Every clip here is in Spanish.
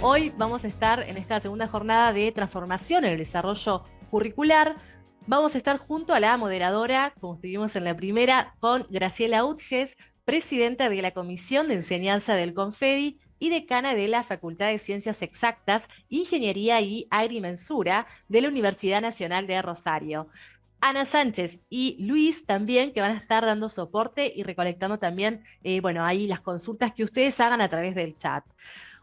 Hoy vamos a estar en esta segunda jornada de transformación en el desarrollo curricular. Vamos a estar junto a la moderadora, como estuvimos en la primera, con Graciela Utges, presidenta de la Comisión de Enseñanza del Confedi y decana de la Facultad de Ciencias Exactas, Ingeniería y Agrimensura de la Universidad Nacional de Rosario. Ana Sánchez y Luis también, que van a estar dando soporte y recolectando también, ahí las consultas que ustedes hagan a través del chat.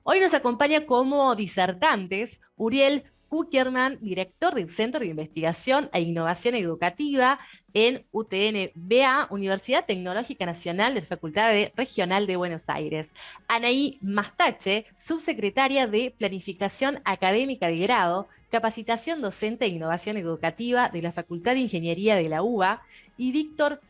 Hoy nos acompaña como disertantes Uriel Kuckerman, director del Centro de Investigación e Innovación Educativa en UTN-BA, Universidad Tecnológica Nacional de la Facultad Regional de Buenos Aires. Anaí Mastache, subsecretaria de Planificación Académica de Grado, Capacitación Docente e Innovación Educativa de la Facultad de Ingeniería de la UBA, y Víctor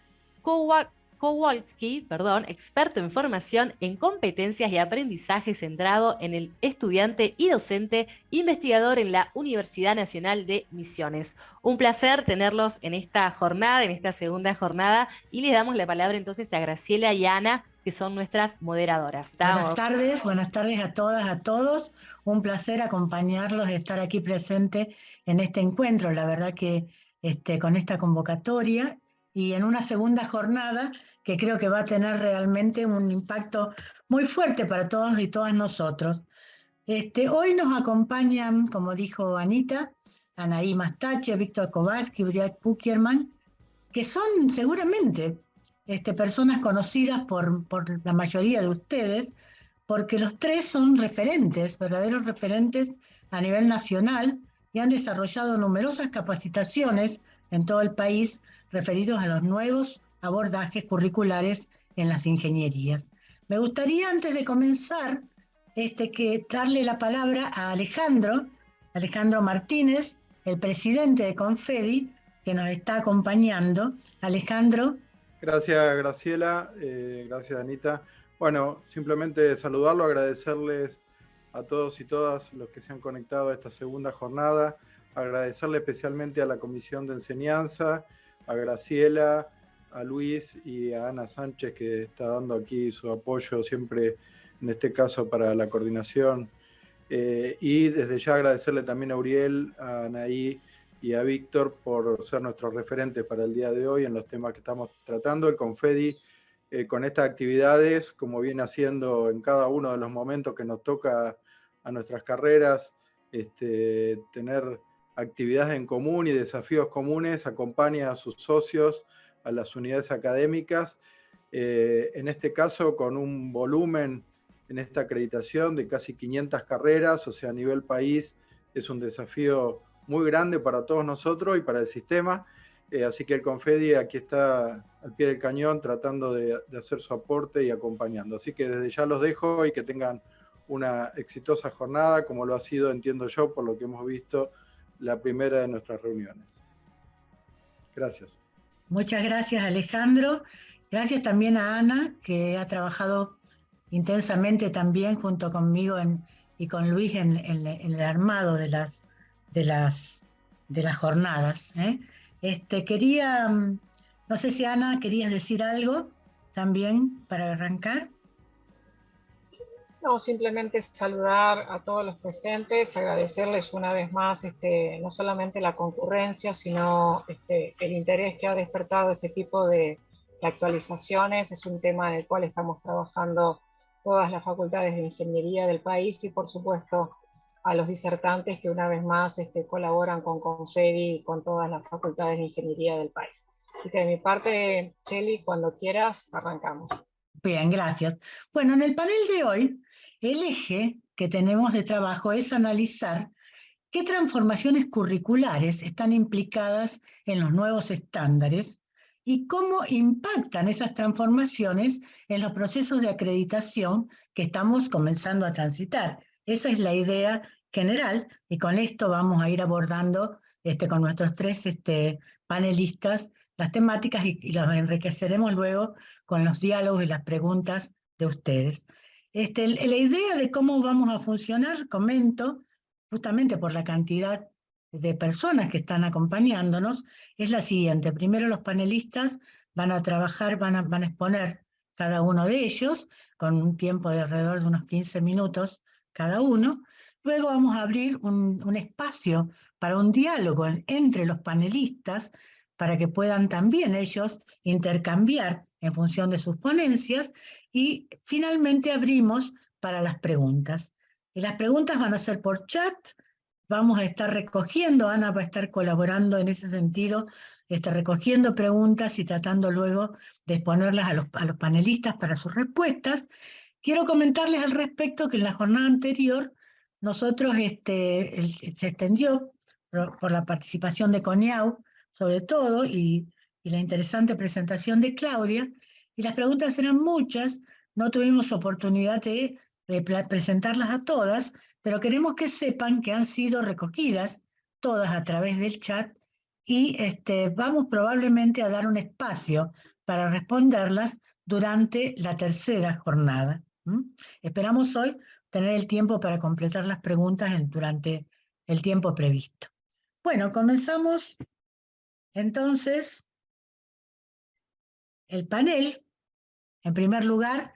Kowalski, experto en formación en competencias y aprendizaje centrado en el estudiante y docente, investigador en la Universidad Nacional de Misiones. Un placer tenerlos en esta jornada, en esta segunda jornada, y les damos la palabra entonces a Graciela y Ana, que son nuestras moderadoras. Buenas tardes a todas, a todos. Un placer acompañarlos, estar aquí presente en este encuentro. La verdad que con esta convocatoria y en una segunda jornada que creo que va a tener realmente un impacto muy fuerte para todos y todas nosotros. Hoy nos acompañan, como dijo Anita, Anaí Mastache, Víctor Kowalski, Uriel Kuckerman, que son seguramente personas conocidas por la mayoría de ustedes, porque los tres son referentes, verdaderos referentes a nivel nacional, y han desarrollado numerosas capacitaciones en todo el país referidos a los nuevos abordajes curriculares en las ingenierías. Me gustaría, antes de comenzar, que darle la palabra a Alejandro Martínez, el presidente de Confedi, que nos está acompañando. Alejandro. Gracias, Graciela. Gracias, Anita. Bueno, simplemente saludarlo, agradecerles a todos y todas los que se han conectado a esta segunda jornada, agradecerle especialmente a la Comisión de Enseñanza, a Graciela, a Luis y a Ana Sánchez, que está dando aquí su apoyo siempre, en este caso, para la coordinación. Y desde ya agradecerle también a Uriel, a Anaí y a Víctor por ser nuestros referentes para el día de hoy en los temas que estamos tratando. El Confedi, con estas actividades, como viene haciendo en cada uno de los momentos que nos toca a nuestras carreras, tener actividades en común y desafíos comunes, acompaña a sus socios, a las unidades académicas, en este caso con un volumen en esta acreditación de casi 500 carreras, o sea, a nivel país es un desafío muy grande para todos nosotros y para el sistema, así que el Confedi aquí está al pie del cañón tratando de hacer su aporte y acompañando. Así que desde ya los dejo y que tengan una exitosa jornada, como lo ha sido, entiendo yo, por lo que hemos visto, la primera de nuestras reuniones. Gracias. Muchas gracias, Alejandro. Gracias también a Ana, que ha trabajado intensamente también junto conmigo y con Luis en el armado de las jornadas. Quería, no sé si Ana, ¿querías decir algo también para arrancar? No, simplemente saludar a todos los presentes, agradecerles una vez más no solamente la concurrencia, sino el interés que ha despertado este tipo de actualizaciones. Es un tema en el cual estamos trabajando todas las facultades de ingeniería del país y por supuesto a los disertantes que una vez más colaboran con Confedi y con todas las facultades de ingeniería del país. Así que de mi parte, Cheli, cuando quieras, arrancamos. Bien, gracias. Bueno, en el panel de hoy, el eje que tenemos de trabajo es analizar qué transformaciones curriculares están implicadas en los nuevos estándares y cómo impactan esas transformaciones en los procesos de acreditación que estamos comenzando a transitar. Esa es la idea general y con esto vamos a ir abordando con nuestros tres panelistas las temáticas y los enriqueceremos luego con los diálogos y las preguntas de ustedes. La idea de cómo vamos a funcionar, comento, justamente por la cantidad de personas que están acompañándonos, es la siguiente. Primero los panelistas van a trabajar, van a exponer cada uno de ellos, con un tiempo de alrededor de unos 15 minutos cada uno. Luego vamos a abrir un espacio para un diálogo entre los panelistas para que puedan también ellos intercambiar en función de sus ponencias y finalmente abrimos para las preguntas. Y las preguntas van a ser por chat, vamos a estar recogiendo, Ana va a estar colaborando en ese sentido, recogiendo preguntas y tratando luego de exponerlas a los panelistas para sus respuestas. Quiero comentarles al respecto que en la jornada anterior nosotros se extendió por la participación de CONIAU, sobre todo, y la interesante presentación de Claudia, y las preguntas eran muchas, no tuvimos oportunidad de presentarlas a todas, pero queremos que sepan que han sido recogidas todas a través del chat y vamos probablemente a dar un espacio para responderlas durante la tercera jornada. Esperamos hoy tener el tiempo para completar las preguntas durante el tiempo previsto. Bueno, comenzamos entonces el panel. En primer lugar,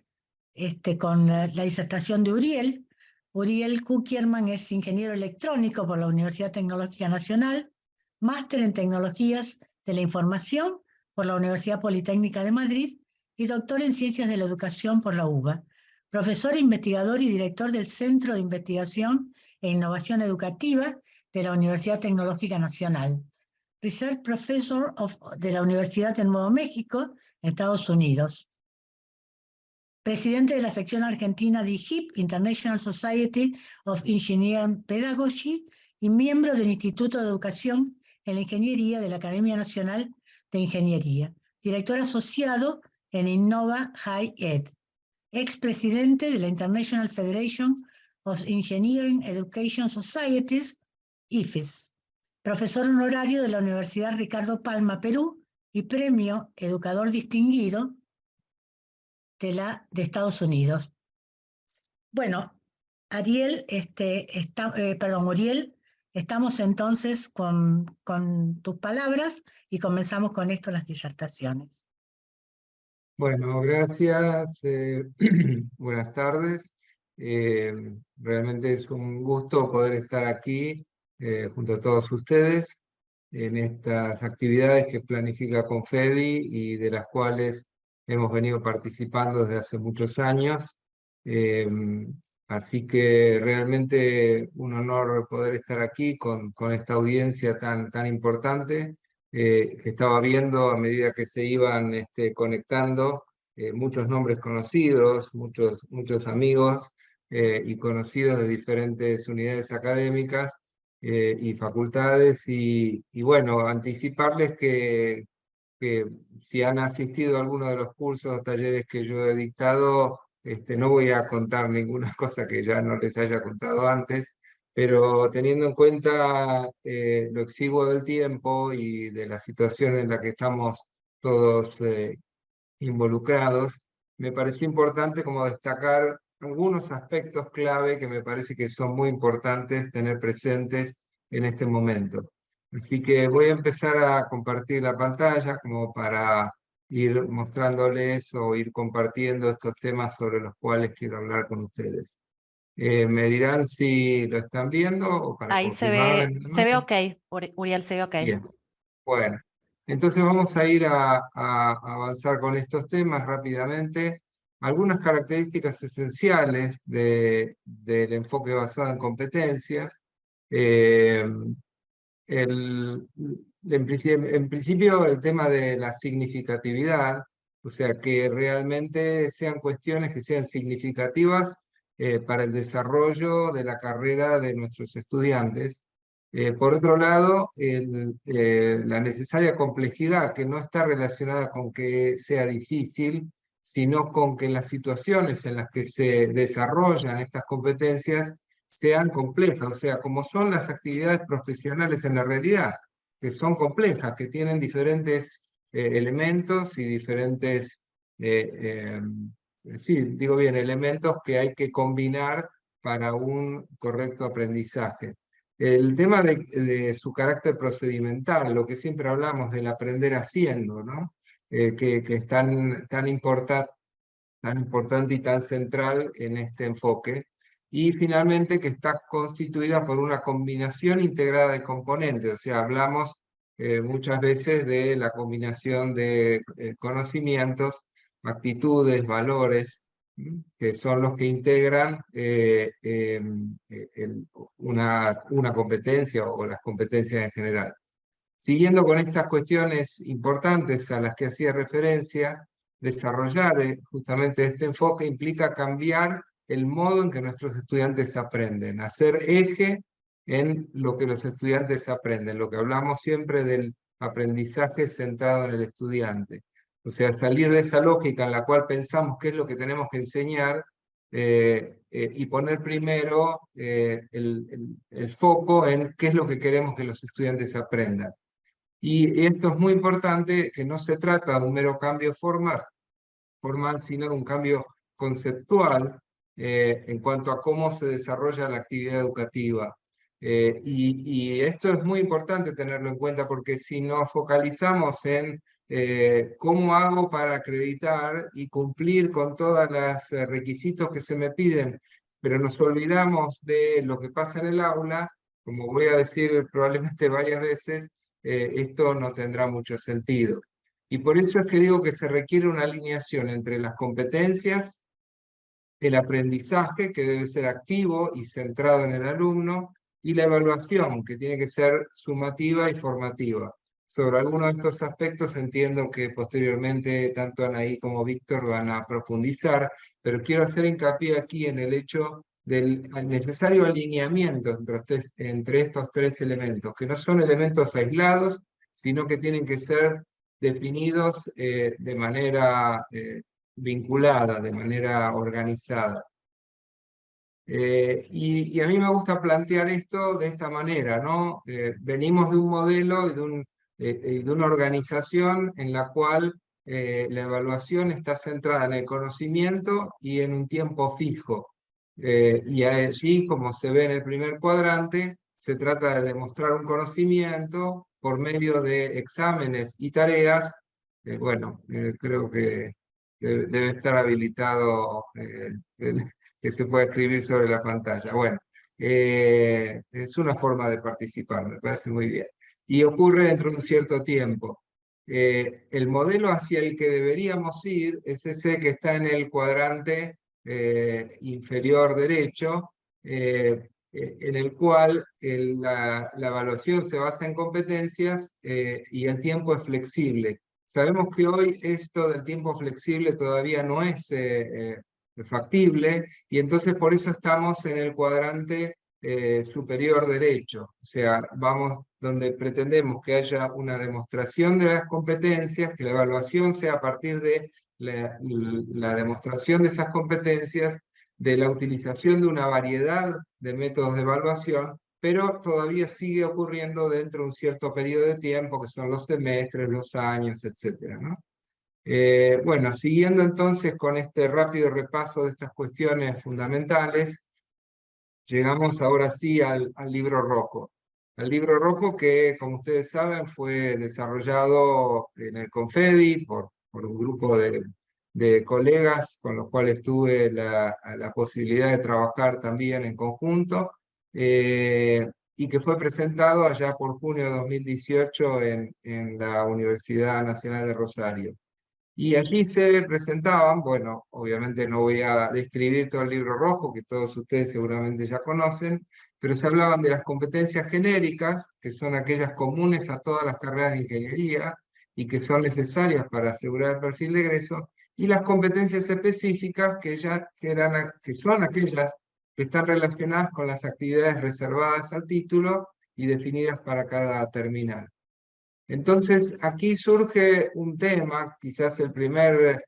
con la disertación de Uriel. Uriel Kukierman es ingeniero electrónico por la Universidad Tecnológica Nacional, máster en Tecnologías de la Información por la Universidad Politécnica de Madrid y doctor en Ciencias de la Educación por la UBA. Profesor, investigador y director del Centro de Investigación e Innovación Educativa de la Universidad Tecnológica Nacional. Research Professor de la Universidad de Nuevo México, Estados Unidos. Presidente de la sección argentina de IHIP, International Society of Engineering Pedagogy, y miembro del Instituto de Educación en la Ingeniería de la Academia Nacional de Ingeniería. Director asociado en Innova High Ed. Expresidente de la International Federation of Engineering Education Societies, IFES. Profesor honorario de la Universidad Ricardo Palma, Perú, y premio Educador Distinguido de Estados Unidos. Bueno, Uriel, estamos entonces con tus palabras y comenzamos con esto las disertaciones. Bueno, gracias. Buenas tardes. Realmente es un gusto poder estar aquí junto a todos ustedes en estas actividades que planifica Confedi y de las cuales hemos venido participando desde hace muchos años. Así que realmente un honor poder estar aquí con esta audiencia tan importante. Que estaba viendo a medida que se iban conectando, muchos nombres conocidos, muchos amigos y conocidos de diferentes unidades académicas y facultades, y bueno, anticiparles que si han asistido a alguno de los cursos o talleres que yo he dictado, no voy a contar ninguna cosa que ya no les haya contado antes, pero teniendo en cuenta lo exiguo del tiempo y de la situación en la que estamos todos involucrados, me pareció importante como destacar algunos aspectos clave que me parece que son muy importantes tener presentes en este momento. Así que voy a empezar a compartir la pantalla como para ir mostrándoles o ir compartiendo estos temas sobre los cuales quiero hablar con ustedes. Me dirán si lo están viendo o para Ahí confirmar. se ve ok, Uriel, se ve ok. Bien, bueno. Entonces vamos a ir a avanzar con estos temas rápidamente. Algunas características esenciales del enfoque basado en competencias. En principio el tema de la significatividad, o sea, que realmente sean cuestiones que sean significativas para el desarrollo de la carrera de nuestros estudiantes. Por otro lado, la necesaria complejidad, que no está relacionada con que sea difícil, sino con que las situaciones en las que se desarrollan estas competencias sean complejas, o sea, como son las actividades profesionales en la realidad, que son complejas, que tienen diferentes elementos y diferentes, sí, digo bien, elementos que hay que combinar para un correcto aprendizaje. El tema de su carácter procedimental, lo que siempre hablamos del aprender haciendo, ¿no? Que es tan importante y tan central en este enfoque. y finalmente que está constituida por una combinación integrada de componentes, o sea, hablamos muchas veces de la combinación de conocimientos, actitudes, valores, que son los que integran una competencia o las competencias en general. Siguiendo con estas cuestiones importantes a las que hacía referencia, desarrollar justamente este enfoque implica cambiar el modo en que nuestros estudiantes aprenden, hacer eje en lo que los estudiantes aprenden, lo que hablamos siempre del aprendizaje centrado en el estudiante. O sea, salir de esa lógica en la cual pensamos qué es lo que tenemos que enseñar y poner primero el foco en qué es lo que queremos que los estudiantes aprendan. Y esto es muy importante, que no se trata de un mero cambio formal, sino de un cambio conceptual en cuanto a cómo se desarrolla la actividad educativa. Y esto es muy importante tenerlo en cuenta, porque si nos focalizamos en cómo hago para acreditar y cumplir con todos los requisitos que se me piden, pero nos olvidamos de lo que pasa en el aula, como voy a decir probablemente varias veces, esto no tendrá mucho sentido. Y por eso es que digo que se requiere una alineación entre las competencias, el aprendizaje, que debe ser activo y centrado en el alumno, y la evaluación, que tiene que ser sumativa y formativa. Sobre algunos de estos aspectos entiendo que posteriormente tanto Anaí como Víctor van a profundizar, pero quiero hacer hincapié aquí en el hecho del necesario alineamiento entre estos tres elementos, que no son elementos aislados, sino que tienen que ser definidos de manera vinculada, de manera organizada. Y a mí me gusta plantear esto de esta manera, ¿no? Venimos de un modelo y de una organización en la cual la evaluación está centrada en el conocimiento y en un tiempo fijo. Y allí, como se ve en el primer cuadrante, se trata de demostrar un conocimiento por medio de exámenes y tareas. Bueno, creo que debe estar habilitado que se pueda escribir sobre la pantalla. Bueno, es una forma de participar, me parece muy bien. Y ocurre dentro de un cierto tiempo. El modelo hacia el que deberíamos ir es ese que está en el cuadrante inferior derecho, en el cual la evaluación se basa en competencias y el tiempo es flexible. Sabemos que hoy esto del tiempo flexible todavía no es factible, y entonces por eso estamos en el cuadrante superior derecho. O sea, vamos donde pretendemos que haya una demostración de las competencias, que la evaluación sea a partir de la demostración de esas competencias, de la utilización de una variedad de métodos de evaluación, pero todavía sigue ocurriendo dentro de un cierto periodo de tiempo, que son los semestres, los años, etc., ¿no? Bueno, siguiendo entonces con este rápido repaso de estas cuestiones fundamentales, llegamos ahora sí al libro rojo. Al libro rojo que, como ustedes saben, fue desarrollado en el Confedi por un grupo de colegas con los cuales tuve la posibilidad de trabajar también en conjunto, y que fue presentado allá por junio de 2018 en la Universidad Nacional de Rosario. Y allí se presentaban, bueno, obviamente no voy a describir todo el libro rojo, que todos ustedes seguramente ya conocen, pero se hablaban de las competencias genéricas, que son aquellas comunes a todas las carreras de ingeniería y que son necesarias para asegurar el perfil de egreso, y las competencias específicas, que son aquellas que están relacionadas con las actividades reservadas al título y definidas para cada terminal. Entonces, aquí surge un tema, quizás el primer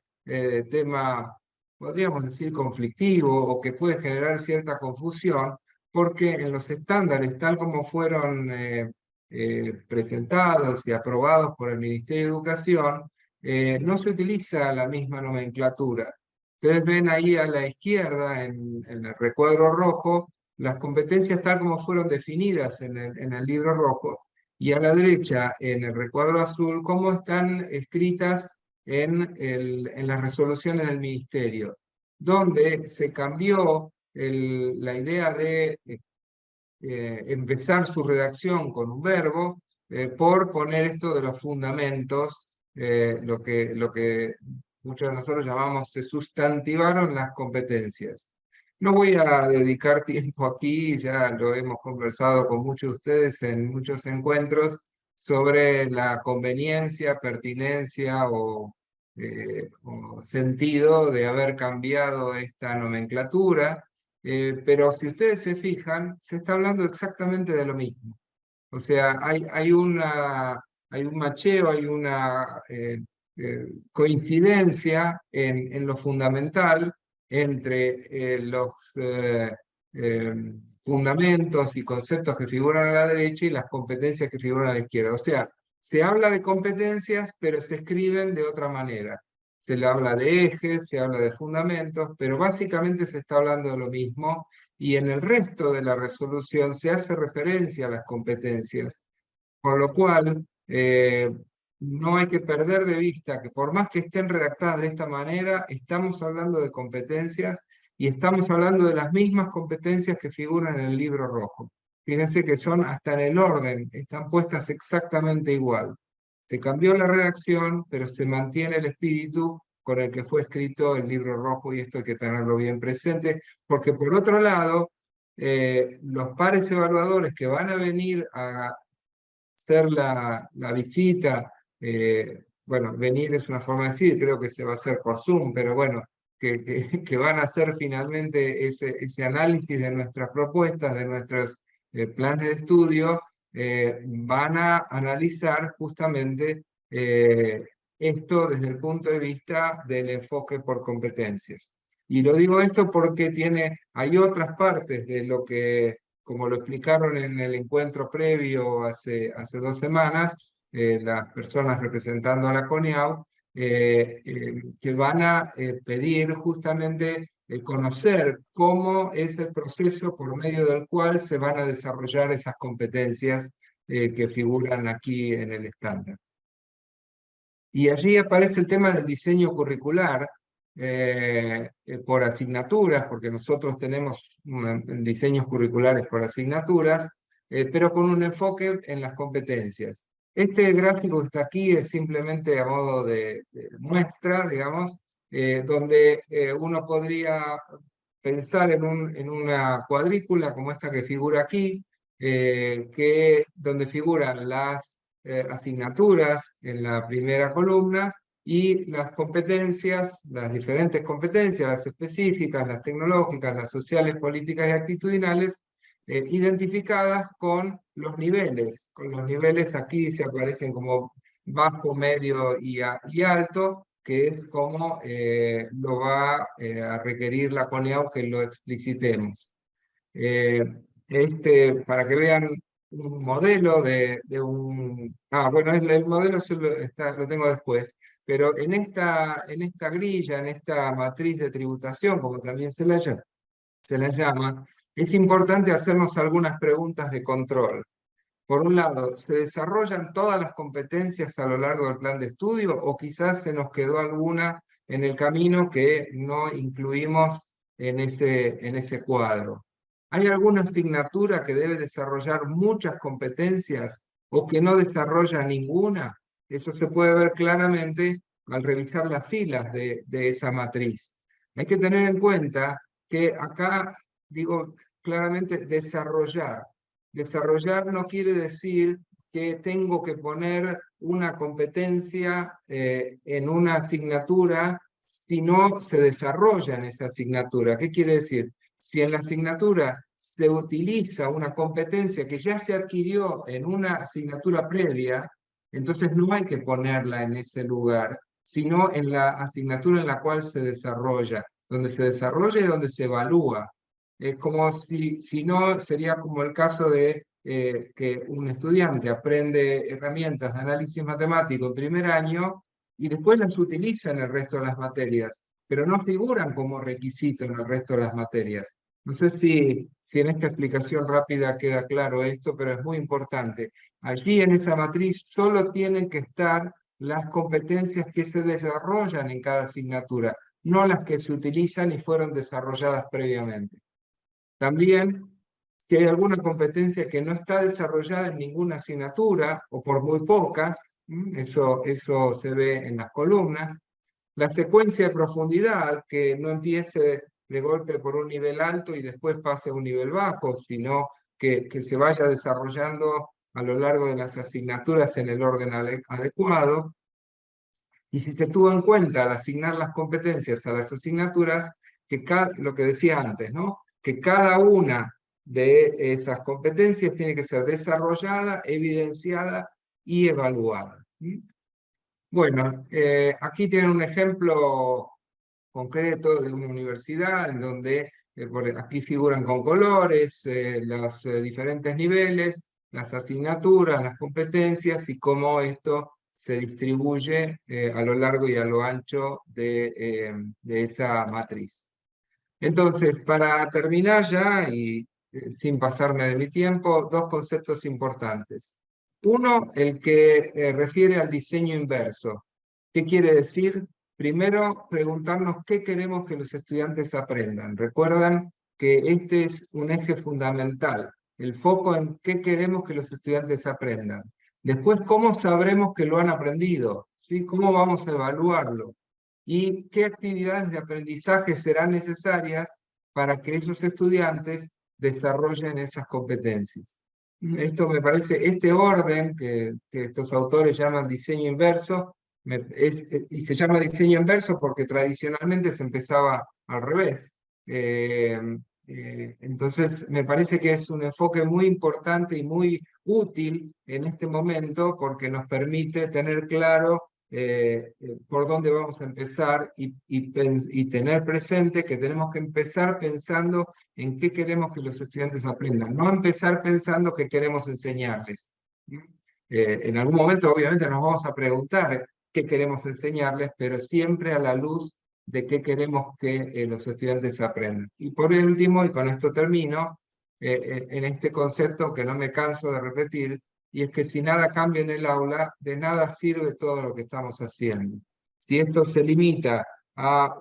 tema, podríamos decir, conflictivo, o que puede generar cierta confusión, porque en los estándares, tal como fueron presentados y aprobados por el Ministerio de Educación, no se utiliza la misma nomenclatura. Ustedes ven ahí a la izquierda, en el recuadro rojo, las competencias tal como fueron definidas en el libro rojo, y a la derecha, en el recuadro azul, cómo están escritas en las resoluciones del Ministerio, donde se cambió la idea de empezar su redacción con un verbo, por poner esto de los fundamentos, lo que muchos de nosotros llamamos se sustantivaron las competencias. No voy a dedicar tiempo aquí, ya lo hemos conversado con muchos de ustedes en muchos encuentros, sobre la conveniencia, pertinencia o sentido de haber cambiado esta nomenclatura, pero si ustedes se fijan, se está hablando exactamente de lo mismo. O sea, hay un macheo, hay una coincidencia en lo fundamental entre los fundamentos y conceptos que figuran a la derecha y las competencias que figuran a la izquierda. O sea, se habla de competencias, pero se escriben de otra manera. Se le habla de ejes, se habla de fundamentos, pero básicamente se está hablando de lo mismo, y en el resto de la resolución se hace referencia a las competencias, por lo cual no hay que perder de vista que por más que estén redactadas de esta manera, estamos hablando de competencias y estamos hablando de las mismas competencias que figuran en el libro rojo. Fíjense que son hasta en el orden, están puestas exactamente igual. Se cambió la redacción, pero se mantiene el espíritu con el que fue escrito el libro rojo, y esto hay que tenerlo bien presente, porque por otro lado, los pares evaluadores que van a venir a hacer la visita, bueno, venir es una forma de decir, creo que se va a hacer por Zoom, pero bueno, que van a hacer finalmente ese análisis de nuestras propuestas, de nuestros planes de estudio, van a analizar justamente esto desde el punto de vista del enfoque por competencias. Y lo digo esto porque hay otras partes de lo que, como lo explicaron en el encuentro previo hace 2 semanas, las personas representando a la CONEAU, que van a pedir justamente conocer cómo es el proceso por medio del cual se van a desarrollar esas competencias que figuran aquí en el estándar. Y allí aparece el tema del diseño curricular por asignaturas, porque nosotros tenemos diseños curriculares por asignaturas, pero con un enfoque en las competencias. Este gráfico que está aquí es simplemente a modo de muestra, digamos, donde uno podría pensar en una cuadrícula como esta que figura aquí, donde figuran las asignaturas en la primera columna y las competencias, las diferentes competencias, las específicas, las tecnológicas, las sociales, políticas y actitudinales, identificadas con los niveles. Con los niveles aquí se aparecen como bajo, medio y alto, que es como lo va a requerir la CONEAU que lo explicitemos. Para que vean un modelo de un... bueno, el modelo lo tengo después, pero en esta grilla, en esta matriz de tributación, como también se la llama, es importante hacernos algunas preguntas de control. Por un lado, ¿se desarrollan todas las competencias a lo largo del plan de estudio, o quizás se nos quedó alguna en el camino que no incluimos en ese cuadro? ¿Hay alguna asignatura que debe desarrollar muchas competencias o que no desarrolla ninguna? Eso se puede ver claramente al revisar las filas de esa matriz. Hay que tener en cuenta que acá digo claramente desarrollar. Desarrollar no quiere decir que tengo que poner una competencia en una asignatura si no se desarrolla en esa asignatura. ¿Qué quiere decir? Si en la asignatura se utiliza una competencia que ya se adquirió en una asignatura previa, entonces no hay que ponerla en ese lugar, sino en la asignatura en la cual se desarrolla, donde se desarrolla y donde se evalúa. Como si no, sería como el caso de que un estudiante aprende herramientas de análisis matemático en primer año y después las utiliza en el resto de las materias, pero no figuran como requisito en el resto de las materias. No sé si en esta explicación rápida queda claro esto, pero es muy importante. Allí en esa matriz solo tienen que estar las competencias que se desarrollan en cada asignatura, no las que se utilizan y fueron desarrolladas previamente. También, si hay alguna competencia que no está desarrollada en ninguna asignatura o por muy pocas, eso se ve en las columnas. La secuencia de profundidad, que no empiece de golpe por un nivel alto y después pase a un nivel bajo, sino que se vaya desarrollando a lo largo de las asignaturas en el orden adecuado. Y si se tuvo en cuenta al asignar las competencias a las asignaturas, lo que decía antes, ¿no? Que cada una de esas competencias tiene que ser desarrollada, evidenciada y evaluada. Bueno, aquí tienen un ejemplo concreto de una universidad en donde aquí figuran con colores los diferentes niveles, las asignaturas, las competencias y cómo esto se distribuye a lo largo y a lo ancho de esa matriz. Entonces, para terminar ya y sin pasarme de mi tiempo, dos conceptos importantes. Uno, el que refiere al diseño inverso. ¿Qué quiere decir? Primero, preguntarnos qué queremos que los estudiantes aprendan. Recuerdan que este es un eje fundamental, el foco en qué queremos que los estudiantes aprendan. Después, ¿cómo sabremos que lo han aprendido? ¿Sí? ¿Cómo vamos a evaluarlo? ¿Y qué actividades de aprendizaje serán necesarias para que esos estudiantes desarrollen esas competencias? Esto me parece, este orden que estos autores llaman diseño inverso, y se llama diseño inverso porque tradicionalmente se empezaba al revés. Entonces, me parece que es un enfoque muy importante y muy útil en este momento porque nos permite tener claro por dónde vamos a empezar y tener presente que tenemos que empezar pensando en qué queremos que los estudiantes aprendan, no empezar pensando qué queremos enseñarles. En algún momento, obviamente, nos vamos a preguntar qué queremos enseñarles, pero siempre a la luz de qué queremos que los estudiantes aprendan. Y por último, y con esto termino, en este concepto que no me canso de repetir, y es que si nada cambia en el aula, de nada sirve todo lo que estamos haciendo. Si esto se limita a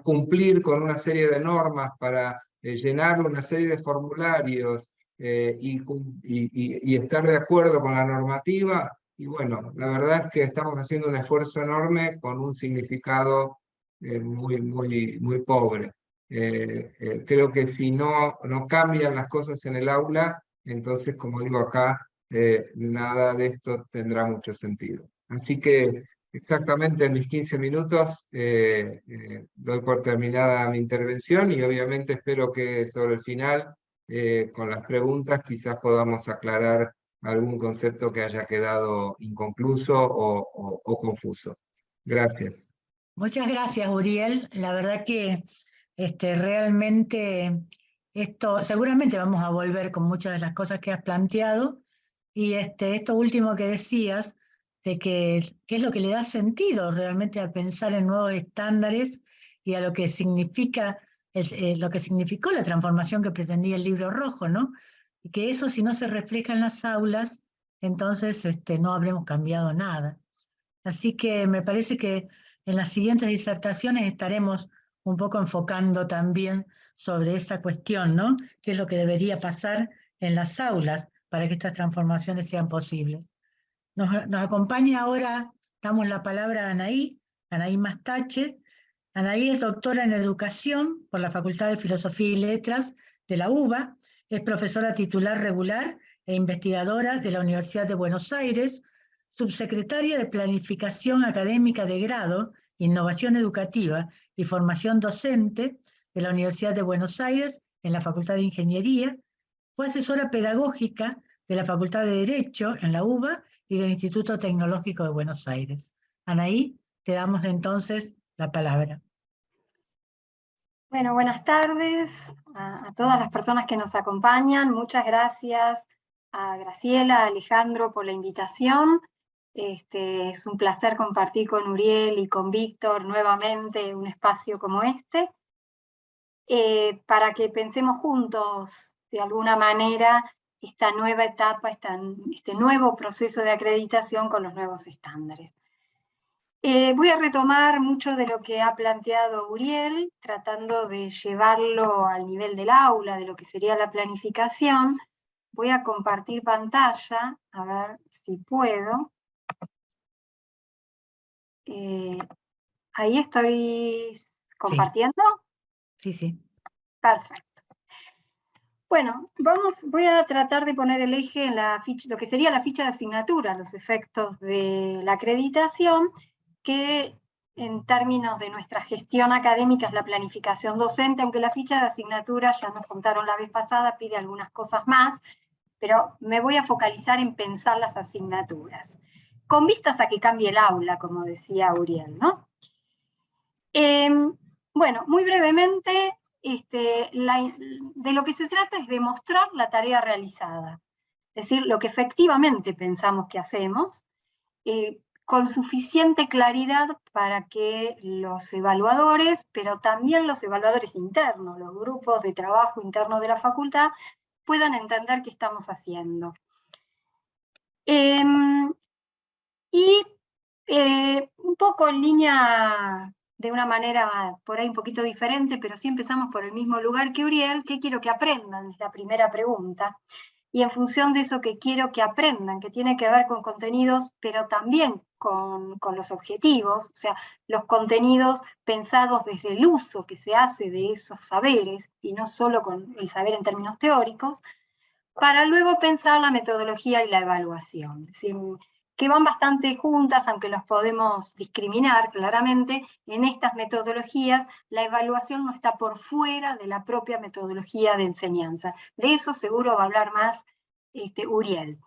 cumplir con una serie de normas para llenar una serie de formularios y estar de acuerdo con la normativa, y bueno, la verdad es que estamos haciendo un esfuerzo enorme con un significado muy pobre. Creo que si no cambian las cosas en el aula, entonces, como digo acá, nada de esto tendrá mucho sentido. Así que exactamente en mis 15 minutos doy por terminada mi intervención y obviamente espero que sobre el final, con las preguntas, quizás podamos aclarar algún concepto que haya quedado inconcluso o confuso. Gracias. Muchas gracias, Uriel. La verdad que realmente esto, seguramente vamos a volver con muchas de las cosas que has planteado. Y esto último que decías, de qué es lo que le da sentido realmente a pensar en nuevos estándares y a lo que significa, lo que significó la transformación que pretendía el Libro Rojo, ¿no? Y que eso, si no se refleja en las aulas, entonces no habremos cambiado nada. Así que me parece que en las siguientes disertaciones estaremos un poco enfocando también sobre esa cuestión, ¿no? ¿Qué es lo que debería pasar en las aulas para que estas transformaciones sean posibles? Nos acompaña ahora, damos la palabra a Anaí Mastache. Anaí es doctora en Educación por la Facultad de Filosofía y Letras de la UBA, es profesora titular regular e investigadora de la Universidad de Buenos Aires, subsecretaria de Planificación Académica de Grado, Innovación Educativa y Formación Docente de la Universidad de Buenos Aires en la Facultad de Ingeniería, fue asesora pedagógica de la Facultad de Derecho en la UBA y del Instituto Tecnológico de Buenos Aires. Anaí, te damos entonces la palabra. Bueno, buenas tardes a todas las personas que nos acompañan. Muchas gracias a Graciela, a Alejandro por la invitación. Es un placer compartir con Uriel y con Víctor nuevamente un espacio como este, para que pensemos juntos de alguna manera esta nueva etapa, este nuevo proceso de acreditación con los nuevos estándares. Voy a retomar mucho de lo que ha planteado Uriel, tratando de llevarlo al nivel del aula, de lo que sería la planificación. Voy a compartir pantalla, a ver si puedo. Ahí estoy compartiendo. Sí, sí. Perfecto. Bueno, voy a tratar de poner el eje en la ficha, lo que sería la ficha de asignatura, los efectos de la acreditación, que en términos de nuestra gestión académica es la planificación docente, aunque la ficha de asignatura, ya nos contaron la vez pasada, pide algunas cosas más, pero me voy a focalizar en pensar las asignaturas, con vistas a que cambie el aula, como decía Uriel, ¿no? Bueno, muy brevemente, de lo que se trata es de mostrar la tarea realizada, es decir, lo que efectivamente pensamos que hacemos, con suficiente claridad para que los evaluadores, pero también los evaluadores internos, los grupos de trabajo internos de la facultad, puedan entender qué estamos haciendo. Un poco en línea, de una manera por ahí un poquito diferente, pero sí empezamos por el mismo lugar que Uriel, ¿qué quiero que aprendan? Es la primera pregunta. Y en función de eso que quiero que aprendan, que tiene que ver con contenidos, pero también con los objetivos, o sea, los contenidos pensados desde el uso que se hace de esos saberes, y no solo con el saber en términos teóricos, para luego pensar la metodología y la evaluación. Es decir, que van bastante juntas, aunque los podemos discriminar claramente, en estas metodologías la evaluación no está por fuera de la propia metodología de enseñanza. De eso seguro va a hablar más Uriel.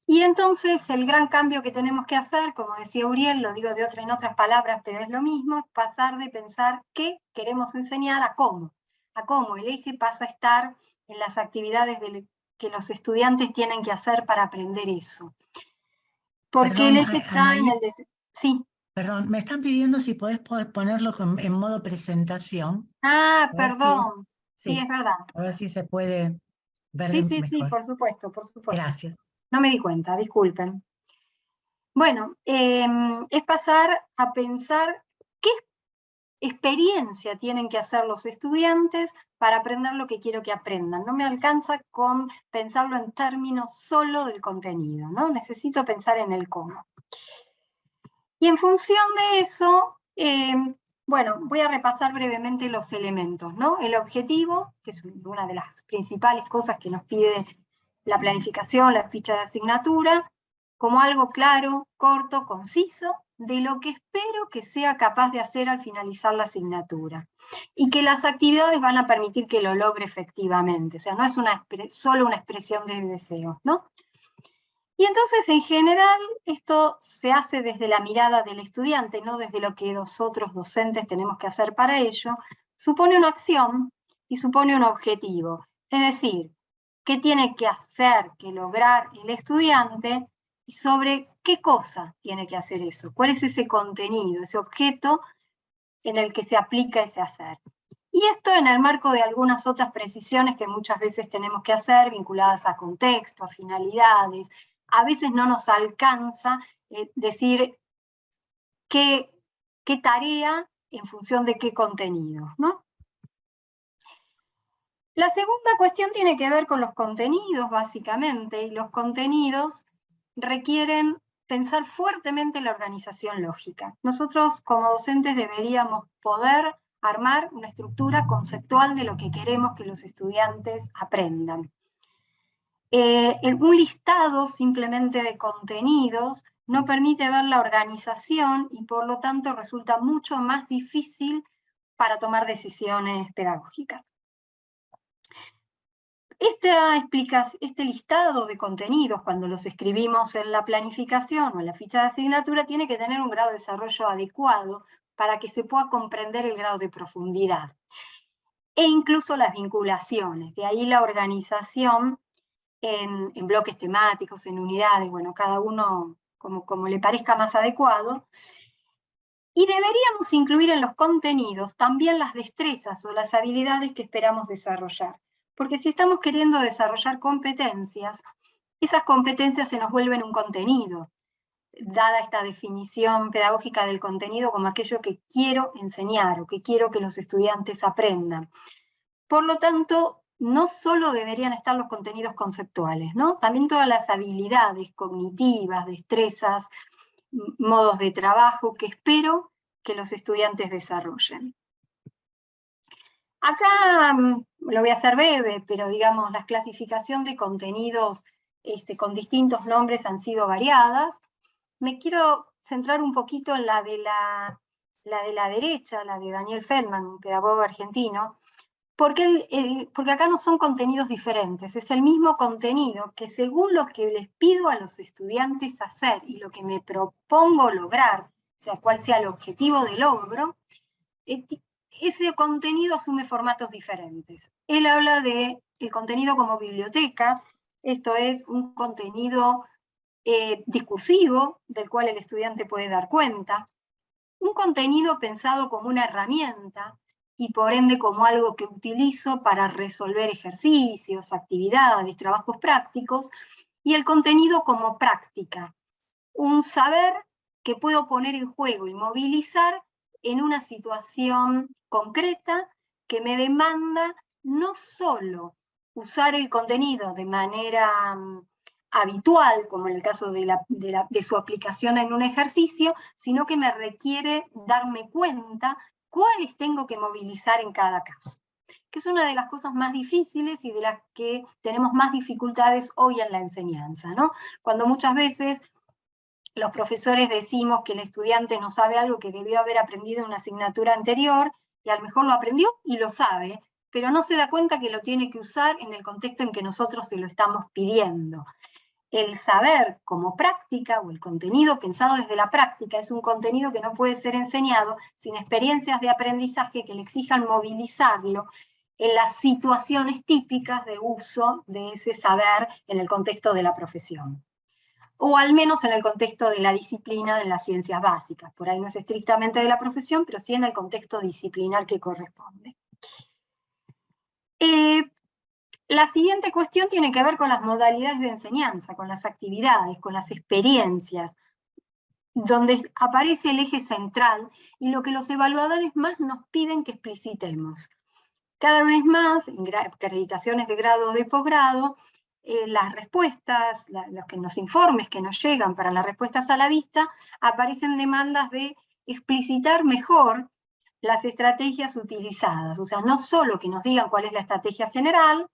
Y entonces el gran cambio que tenemos que hacer, como decía Uriel, lo digo en otras palabras, pero es lo mismo, es pasar de pensar qué queremos enseñar a cómo. A cómo el eje pasa a estar en las actividades que los estudiantes tienen que hacer para aprender eso. Porque Perdón, el eje está en el... Sí. Perdón, me están pidiendo si podés ponerlo en modo presentación. Ah, perdón. Sí, sí, es verdad. a ver si se puede ver Sí, mejor. por supuesto, por supuesto. Gracias. No me di cuenta, disculpen. Bueno, es pasar a pensar qué experiencia tienen que hacer los estudiantes para aprender lo que quiero que aprendan. No me alcanza con pensarlo en términos solo del contenido, ¿no? Necesito pensar en el cómo. Y en función de eso, bueno, voy a repasar brevemente los elementos, ¿no? El objetivo, que es una de las principales cosas que nos pide la planificación, la ficha de asignatura, como algo claro, corto, conciso, de lo que espero que sea capaz de hacer al finalizar la asignatura. Y que las actividades van a permitir que lo logre efectivamente. O sea, no es solo una expresión de deseos, ¿no? Y entonces, en general, esto se hace desde la mirada del estudiante, no desde lo que nosotros docentes tenemos que hacer para ello. Supone una acción y supone un objetivo. Es decir, qué tiene que hacer, que lograr el estudiante y sobre qué cosa tiene que hacer eso. ¿Cuál es ese contenido, ese objeto en el que se aplica ese hacer? Y esto en el marco de algunas otras precisiones que muchas veces tenemos que hacer, vinculadas a contexto, a finalidades. A veces no nos alcanza decir qué tarea en función de qué contenido, ¿no? La segunda cuestión tiene que ver con los contenidos, básicamente, y los contenidos requieren pensar fuertemente la organización lógica. Nosotros, como docentes, deberíamos poder armar una estructura conceptual de lo que queremos que los estudiantes aprendan. Un listado simplemente de contenidos no permite ver la organización y por lo tanto resulta mucho más difícil para tomar decisiones pedagógicas. Este listado de contenidos, cuando los escribimos en la planificación o en la ficha de asignatura, tiene que tener un grado de desarrollo adecuado para que se pueda comprender el grado de profundidad. E incluso las vinculaciones, de ahí la organización en bloques temáticos, en unidades, bueno, cada uno como le parezca más adecuado. Y deberíamos incluir en los contenidos también las destrezas o las habilidades que esperamos desarrollar. Porque si estamos queriendo desarrollar competencias, esas competencias se nos vuelven un contenido. dada esta definición pedagógica del contenido como aquello que quiero enseñar o que quiero que los estudiantes aprendan. Por lo tanto, no solo deberían estar los contenidos conceptuales, ¿no? También todas las habilidades cognitivas, destrezas, modos de trabajo que espero que los estudiantes desarrollen. Acá lo voy a hacer breve, pero digamos, la clasificación de contenidos con distintos nombres han sido variadas. Me quiero centrar un poquito en la de la derecha, la de Daniel Feldman, un pedagogo argentino, porque acá no son contenidos diferentes, es el mismo contenido que según lo que les pido a los estudiantes hacer y lo que me propongo lograr, o sea, cuál sea el objetivo de logro, ese contenido asume formatos diferentes. Él habla del contenido como biblioteca, esto es un contenido discursivo del cual el estudiante puede dar cuenta, un contenido pensado como una herramienta y por ende como algo que utilizo para resolver ejercicios, actividades, trabajos prácticos, y el contenido como práctica, un saber que puedo poner en juego y movilizar en una situación concreta que me demanda no solo usar el contenido de manera habitual, como en el caso de su aplicación en un ejercicio, sino que me requiere darme cuenta cuáles tengo que movilizar en cada caso, que es una de las cosas más difíciles y de las que tenemos más dificultades hoy en la enseñanza, ¿no? Cuando muchas veces los profesores decimos que el estudiante no sabe algo que debió haber aprendido en una asignatura anterior, y a lo mejor lo aprendió y lo sabe, pero no se da cuenta que lo tiene que usar en el contexto en que nosotros se lo estamos pidiendo. El saber como práctica, o el contenido pensado desde la práctica, es un contenido que no puede ser enseñado sin experiencias de aprendizaje que le exijan movilizarlo en las situaciones típicas de uso de ese saber en el contexto de la profesión. O al menos en el contexto de la disciplina en las ciencias básicas. Por ahí no es estrictamente de la profesión, pero sí en el contexto disciplinar que corresponde. La siguiente cuestión tiene que ver con las modalidades de enseñanza, con las actividades, con las experiencias, donde aparece el eje central y lo que los evaluadores más nos piden que explicitemos. Cada vez más, en acreditaciones de grado o de posgrado, las respuestas, los informes que nos llegan para las respuestas a la vista, aparecen demandas de explicitar mejor las estrategias utilizadas. O sea, no solo que nos digan cuál es la estrategia general,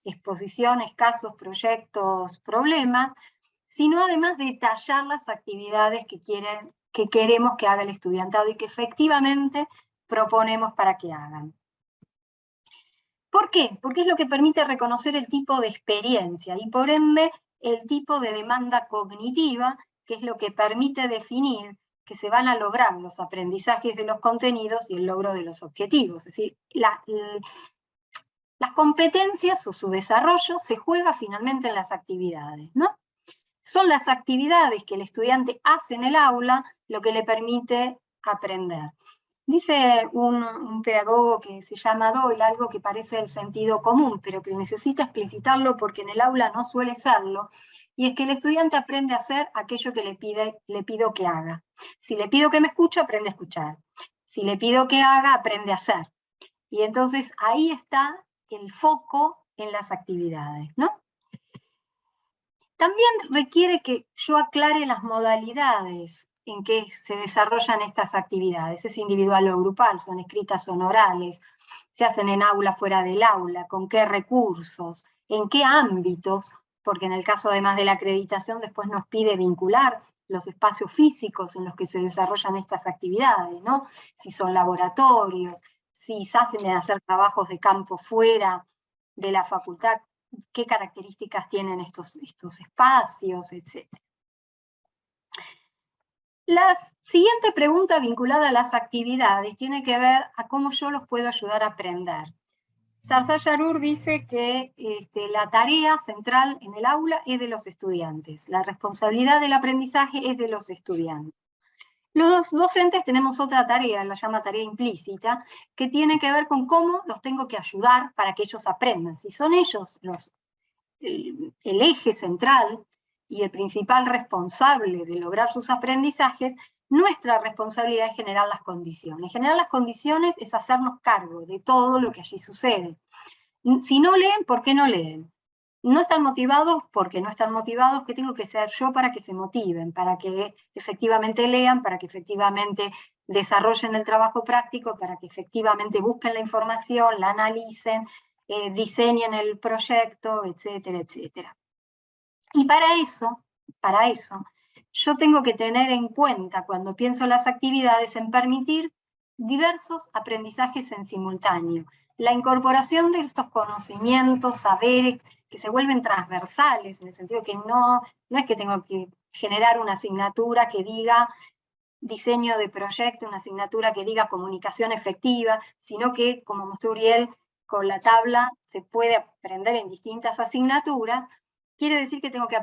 exposiciones, casos, proyectos, problemas, sino además detallar las actividades que queremos que haga el estudiantado y que efectivamente proponemos para que hagan. ¿Por qué? Porque es lo que permite reconocer el tipo de experiencia y por ende el tipo de demanda cognitiva, que es lo que permite definir que se van a lograr los aprendizajes de los contenidos y el logro de los objetivos. Es decir, las competencias o su desarrollo se juega finalmente en las actividades, ¿no? Son las actividades que el estudiante hace en el aula lo que le permite aprender. Dice un pedagogo que se llama Doyle algo que parece el sentido común, pero que necesita explicitarlo porque en el aula no suele serlo, y es que el estudiante aprende a hacer aquello que le pido que haga. Si le pido que me escuche, aprende a escuchar. Si le pido que haga, aprende a hacer. Y entonces ahí está el foco en las actividades, ¿no? También requiere que yo aclare las modalidades en que se desarrollan estas actividades. Es individual o grupal, son escritas, son orales, se hacen en aula, fuera del aula, con qué recursos, en qué ámbitos, porque en el caso además de la acreditación después nos pide vincular los espacios físicos en los que se desarrollan estas actividades, ¿no? Si son laboratorios, si se hacen hacer trabajos de campo fuera de la facultad, qué características tienen estos espacios, etc. La siguiente pregunta vinculada a las actividades tiene que ver a cómo yo los puedo ayudar a aprender. Sarsay Yarur dice que la tarea central en el aula es de los estudiantes, la responsabilidad del aprendizaje es de los estudiantes. Los docentes tenemos otra tarea, la llama tarea implícita, que tiene que ver con cómo los tengo que ayudar para que ellos aprendan. Si son ellos el eje central, y el principal responsable de lograr sus aprendizajes, nuestra responsabilidad es generar las condiciones. Generar las condiciones es hacernos cargo de todo lo que allí sucede. Si no leen, ¿por qué no leen? No están motivados porque no están motivados. ¿Qué tengo que ser yo para que se motiven? Para que efectivamente lean, para que efectivamente desarrollen el trabajo práctico, para que efectivamente busquen la información, la analicen, diseñen el proyecto, etcétera, etcétera. Y para eso, yo tengo que tener en cuenta, cuando pienso en las actividades, en permitir diversos aprendizajes en simultáneo. La incorporación de estos conocimientos, saberes, que se vuelven transversales, en el sentido que no es que tengo que generar una asignatura que diga diseño de proyecto, una asignatura que diga comunicación efectiva, sino que, como mostró Uriel, con la tabla se puede aprender en distintas asignaturas. Quiere decir que tengo que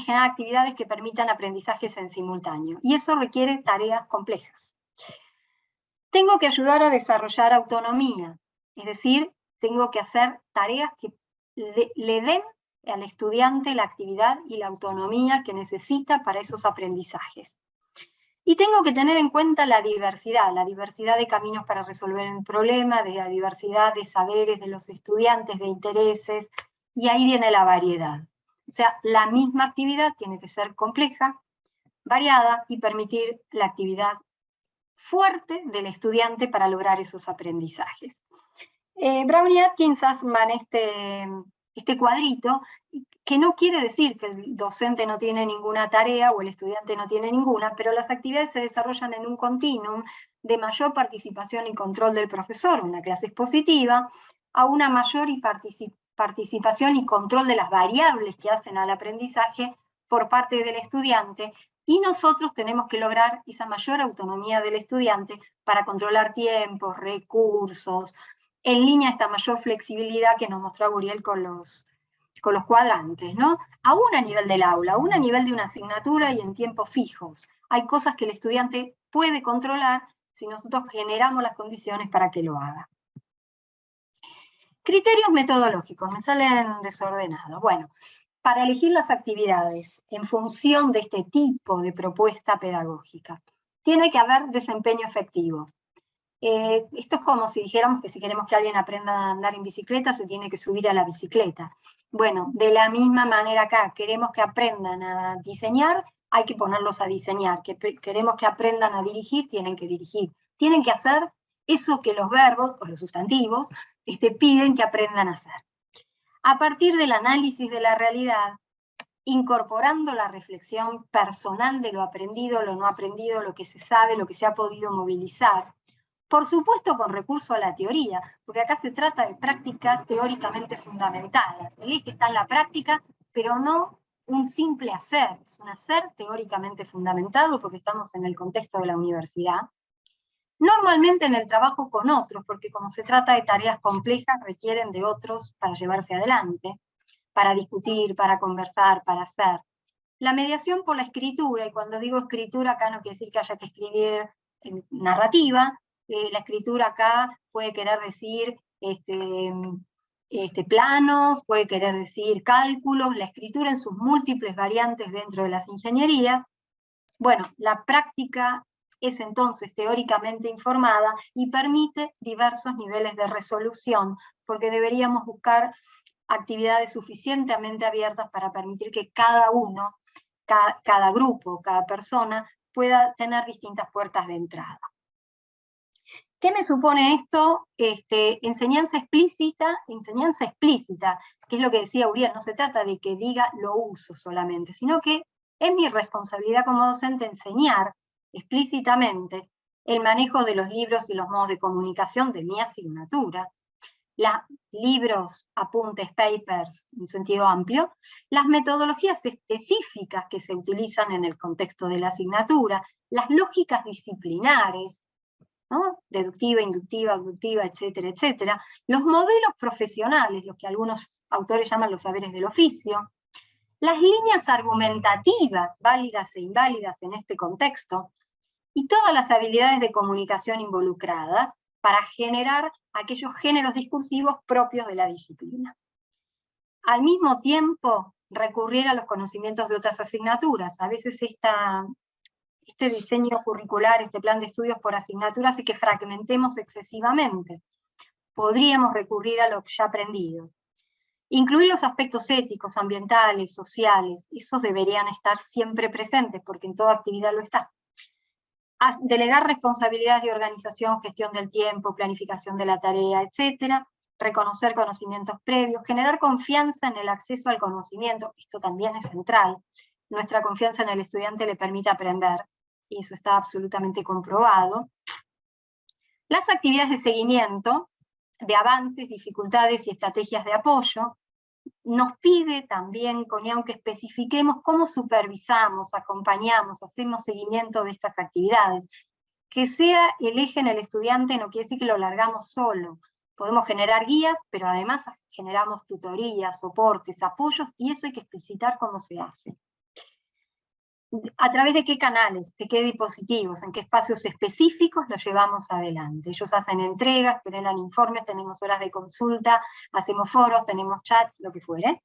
generar actividades que permitan aprendizajes en simultáneo, y eso requiere tareas complejas. Tengo que ayudar a desarrollar autonomía, es decir, tengo que hacer tareas que le den al estudiante la actividad y la autonomía que necesita para esos aprendizajes. Y tengo que tener en cuenta la diversidad de caminos para resolver un problema, de la diversidad de saberes de los estudiantes, de intereses, y ahí viene la variedad. O sea, la misma actividad tiene que ser compleja, variada, y permitir la actividad fuerte del estudiante para lograr esos aprendizajes. Brown y Atkins arman este cuadrito, que no quiere decir que el docente no tiene ninguna tarea o el estudiante no tiene ninguna, pero las actividades se desarrollan en un continuum de mayor participación y control del profesor, una clase expositiva, a una mayor participación y control de las variables que hacen al aprendizaje por parte del estudiante, y nosotros tenemos que lograr esa mayor autonomía del estudiante para controlar tiempos, recursos, en línea esta mayor flexibilidad que nos mostró Uriel con los cuadrantes, ¿no? Aún a nivel del aula, aún a nivel de una asignatura y en tiempos fijos. Hay cosas que el estudiante puede controlar si nosotros generamos las condiciones para que lo haga. Criterios metodológicos, me salen desordenados. Bueno, para elegir las actividades en función de este tipo de propuesta pedagógica, tiene que haber desempeño efectivo. Esto es como si dijéramos que si queremos que alguien aprenda a andar en bicicleta, se tiene que subir a la bicicleta. Bueno, de la misma manera acá, queremos que aprendan a diseñar, hay que ponerlos a diseñar. Queremos que aprendan a dirigir, tienen que dirigir. Tienen que hacer eso que los verbos, o los sustantivos, piden que aprendan a hacer. A partir del análisis de la realidad, incorporando la reflexión personal de lo aprendido, lo no aprendido, lo que se sabe, lo que se ha podido movilizar, por supuesto con recurso a la teoría, porque acá se trata de prácticas teóricamente fundamentadas. El eje está en la práctica, pero no un simple hacer, es un hacer teóricamente fundamentado porque estamos en el contexto de la universidad. Normalmente en el trabajo con otros, porque como se trata de tareas complejas, requieren de otros para llevarse adelante, para discutir, para conversar, para hacer. La mediación por la escritura, y cuando digo escritura acá no quiere decir que haya que escribir narrativa, la escritura acá puede querer decir planos, puede querer decir cálculos, la escritura en sus múltiples variantes dentro de las ingenierías. Bueno, la práctica es entonces teóricamente informada y permite diversos niveles de resolución, porque deberíamos buscar actividades suficientemente abiertas para permitir que cada uno, cada grupo, cada persona pueda tener distintas puertas de entrada. ¿Qué me supone esto? Enseñanza explícita, que es lo que decía Uriel, no se trata de que diga lo uso solamente, sino que es mi responsabilidad como docente enseñar explícitamente el manejo de los libros y los modos de comunicación de mi asignatura, libros, apuntes, papers, en un sentido amplio, las metodologías específicas que se utilizan en el contexto de la asignatura, las lógicas disciplinares, ¿no? Deductiva, inductiva, abductiva, etcétera, etcétera, los modelos profesionales, los que algunos autores llaman los saberes del oficio, las líneas argumentativas, válidas e inválidas en este contexto, y todas las habilidades de comunicación involucradas para generar aquellos géneros discursivos propios de la disciplina. Al mismo tiempo, recurrir a los conocimientos de otras asignaturas. A veces este diseño curricular, este plan de estudios por asignatura hace que fragmentemos excesivamente. Podríamos recurrir a lo ya aprendido. Incluir los aspectos éticos, ambientales, sociales, esos deberían estar siempre presentes, porque en toda actividad lo está. Delegar responsabilidades de organización, gestión del tiempo, planificación de la tarea, etc. Reconocer conocimientos previos, generar confianza en el acceso al conocimiento, esto también es central. Nuestra confianza en el estudiante le permite aprender, y eso está absolutamente comprobado. Las actividades de seguimiento, de avances, dificultades y estrategias de apoyo, nos pide también, CONIAU, que especifiquemos cómo supervisamos, acompañamos, hacemos seguimiento de estas actividades. Que sea el eje en el estudiante no quiere decir que lo largamos solo. Podemos generar guías, pero además generamos tutorías, soportes, apoyos, y eso hay que explicitar cómo se hace. ¿A través de qué canales, de qué dispositivos, en qué espacios específicos lo llevamos adelante? Ellos hacen entregas, generan informes, tenemos horas de consulta, hacemos foros, tenemos chats, lo que fuere.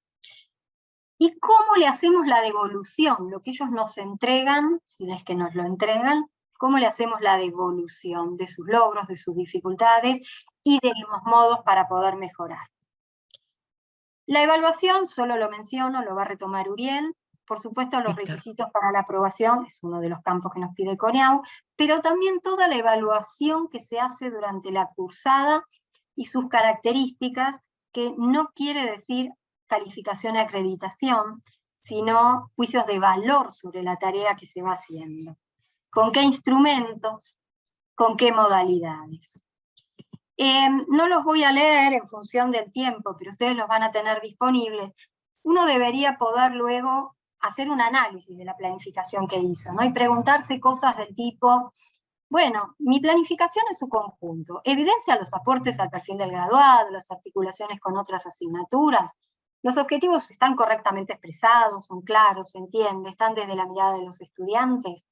¿Y cómo le hacemos la devolución? Lo que ellos nos entregan, si es que nos lo entregan, ¿cómo le hacemos la devolución de sus logros, de sus dificultades y de los modos para poder mejorar? La evaluación, solo lo menciono, lo va a retomar Uriel. Por supuesto, los requisitos para la aprobación es uno de los campos que nos pide CONIAU, pero también toda la evaluación que se hace durante la cursada y sus características, que no quiere decir calificación y acreditación, sino juicios de valor sobre la tarea que se va haciendo. ¿Con qué instrumentos? ¿Con qué modalidades? No los voy a leer en función del tiempo, pero ustedes los van a tener disponibles. Uno debería poder luego hacer un análisis de la planificación que hizo, ¿no? Y preguntarse cosas del tipo, bueno, mi planificación en su conjunto, ¿evidencia los aportes al perfil del graduado, las articulaciones con otras asignaturas? ¿Los objetivos están correctamente expresados, son claros, se entiende, están desde la mirada de los estudiantes?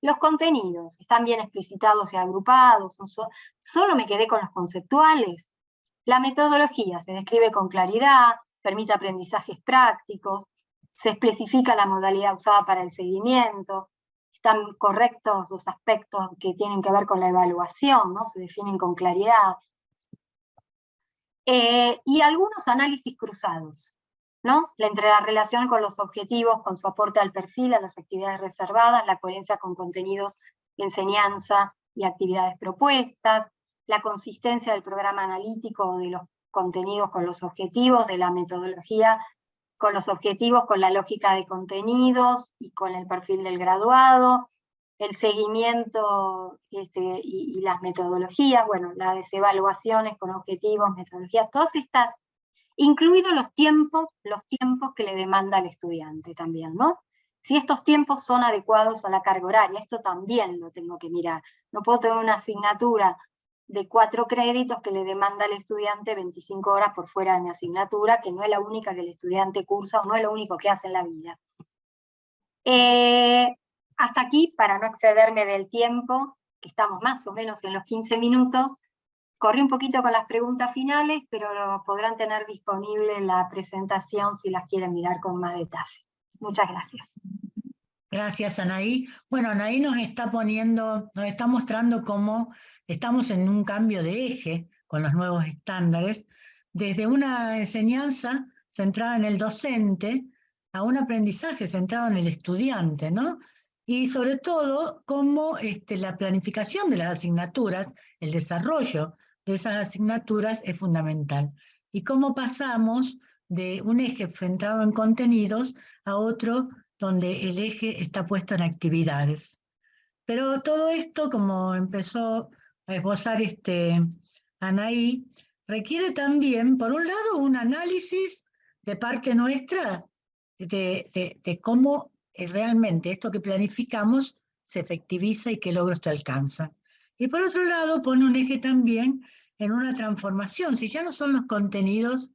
¿Los contenidos están bien explicitados y agrupados? ¿Solo me quedé con los conceptuales? La metodología se describe con claridad, permite aprendizajes prácticos, se especifica la modalidad usada para el seguimiento, están correctos los aspectos que tienen que ver con la evaluación, ¿no? Se definen con claridad. Y algunos análisis cruzados, ¿no? Entre la relación con los objetivos, con su aporte al perfil, a las actividades reservadas, la coherencia con contenidos de enseñanza y actividades propuestas, la consistencia del programa analítico de los contenidos con los objetivos, de la metodología con los objetivos, con la lógica de contenidos y con el perfil del graduado, el seguimiento y las metodologías, bueno, las evaluaciones con objetivos, metodologías, todas estas, incluidos los tiempos que le demanda al estudiante también, ¿no? Si estos tiempos son adecuados a la carga horaria, esto también lo tengo que mirar. No puedo tener una asignatura de 4 créditos que le demanda al estudiante 25 horas por fuera de mi asignatura, que no es la única que el estudiante cursa o no es lo único que hace en la vida. Hasta aquí, para no excederme del tiempo, que estamos más o menos en los 15 minutos, corrí un poquito con las preguntas finales, pero podrán tener disponible la presentación si las quieren mirar con más detalle. Muchas gracias. Gracias, Anaí. Bueno, Anaí nos está mostrando cómo estamos en un cambio de eje con los nuevos estándares, desde una enseñanza centrada en el docente a un aprendizaje centrado en el estudiante, ¿no? Y sobre todo, cómo la planificación de las asignaturas, el desarrollo de esas asignaturas es fundamental. Y cómo pasamos de un eje centrado en contenidos a otro donde el eje está puesto en actividades. Pero todo esto, como empezó a esbozar Anaí, requiere también, por un lado, un análisis de parte nuestra de cómo realmente esto que planificamos se efectiviza y qué logros te alcanza. Y por otro lado, pone un eje también en una transformación. Si ya no son los contenidos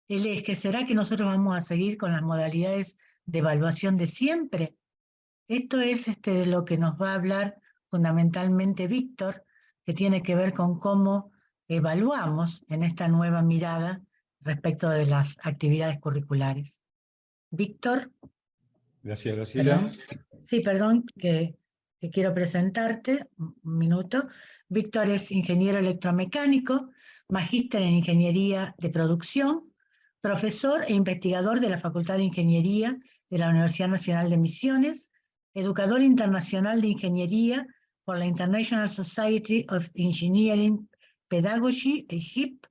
el eje, ¿será que nosotros vamos a seguir con las modalidades de evaluación de siempre? Esto es de lo que nos va a hablar fundamentalmente Víctor, que tiene que ver con cómo evaluamos en esta nueva mirada respecto de las actividades curriculares. Víctor. Gracias, Graciela. Perdón. Sí, perdón, que quiero presentarte, un minuto. Víctor es ingeniero electromecánico, magíster en ingeniería de producción, profesor e investigador de la Facultad de Ingeniería de la Universidad Nacional de Misiones, educador internacional de ingeniería por la International Society of Engineering Pedagogy, HIP,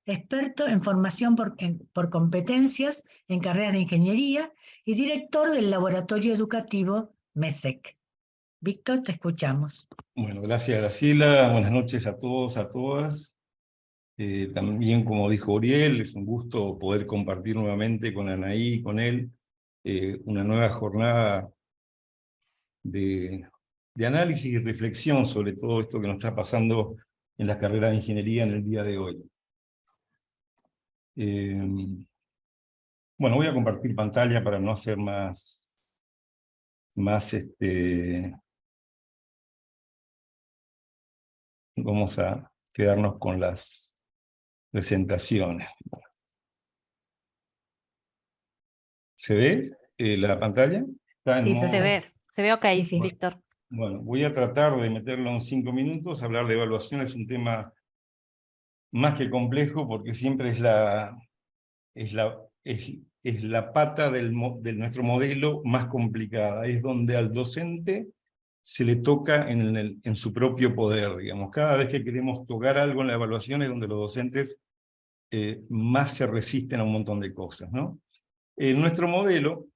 experto en formación por competencias en carreras de ingeniería y director del laboratorio educativo MESEC. Víctor, te escuchamos. Bueno, gracias, Graciela. Buenas noches a todos, a todas. También, como dijo Uriel, es un gusto poder compartir nuevamente con Anaí y con él una nueva jornada de análisis y reflexión sobre todo esto que nos está pasando en las carreras de ingeniería en el día de hoy. Bueno, voy a compartir pantalla para no hacer más vamos a quedarnos con las presentaciones. ¿Se ve la pantalla? ¿Está en Sí, modo? Se ve ok, Sí, sí. Víctor. Bueno, voy a tratar de meterlo en 5 minutos. Hablar de evaluación es un tema más que complejo porque siempre es la pata de nuestro modelo más complicada. Es donde al docente se le toca en su propio poder, digamos. Cada vez que queremos tocar algo en la evaluación es donde los docentes más se resisten a un montón de cosas, ¿no? Nuestro modelo,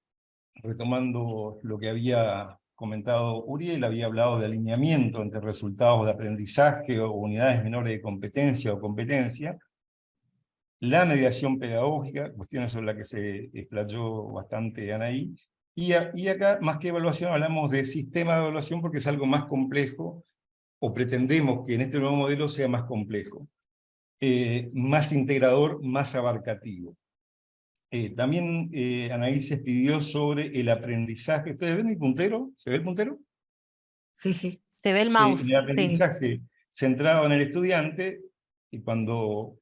retomando lo que había comentado Uriel, había hablado de alineamiento entre resultados de aprendizaje o unidades menores de competencia o competencia, la mediación pedagógica, cuestiones sobre las que se explayó bastante Anaí, y acá, más que evaluación, hablamos de sistema de evaluación porque es algo más complejo, o pretendemos que en este nuevo modelo sea más complejo, más integrador, más abarcativo. También Anaí se pidió sobre el aprendizaje. ¿Ustedes ven mi puntero? ¿Se ve el puntero? Sí, sí. Se ve el mouse. El aprendizaje centrado en el estudiante, y cuando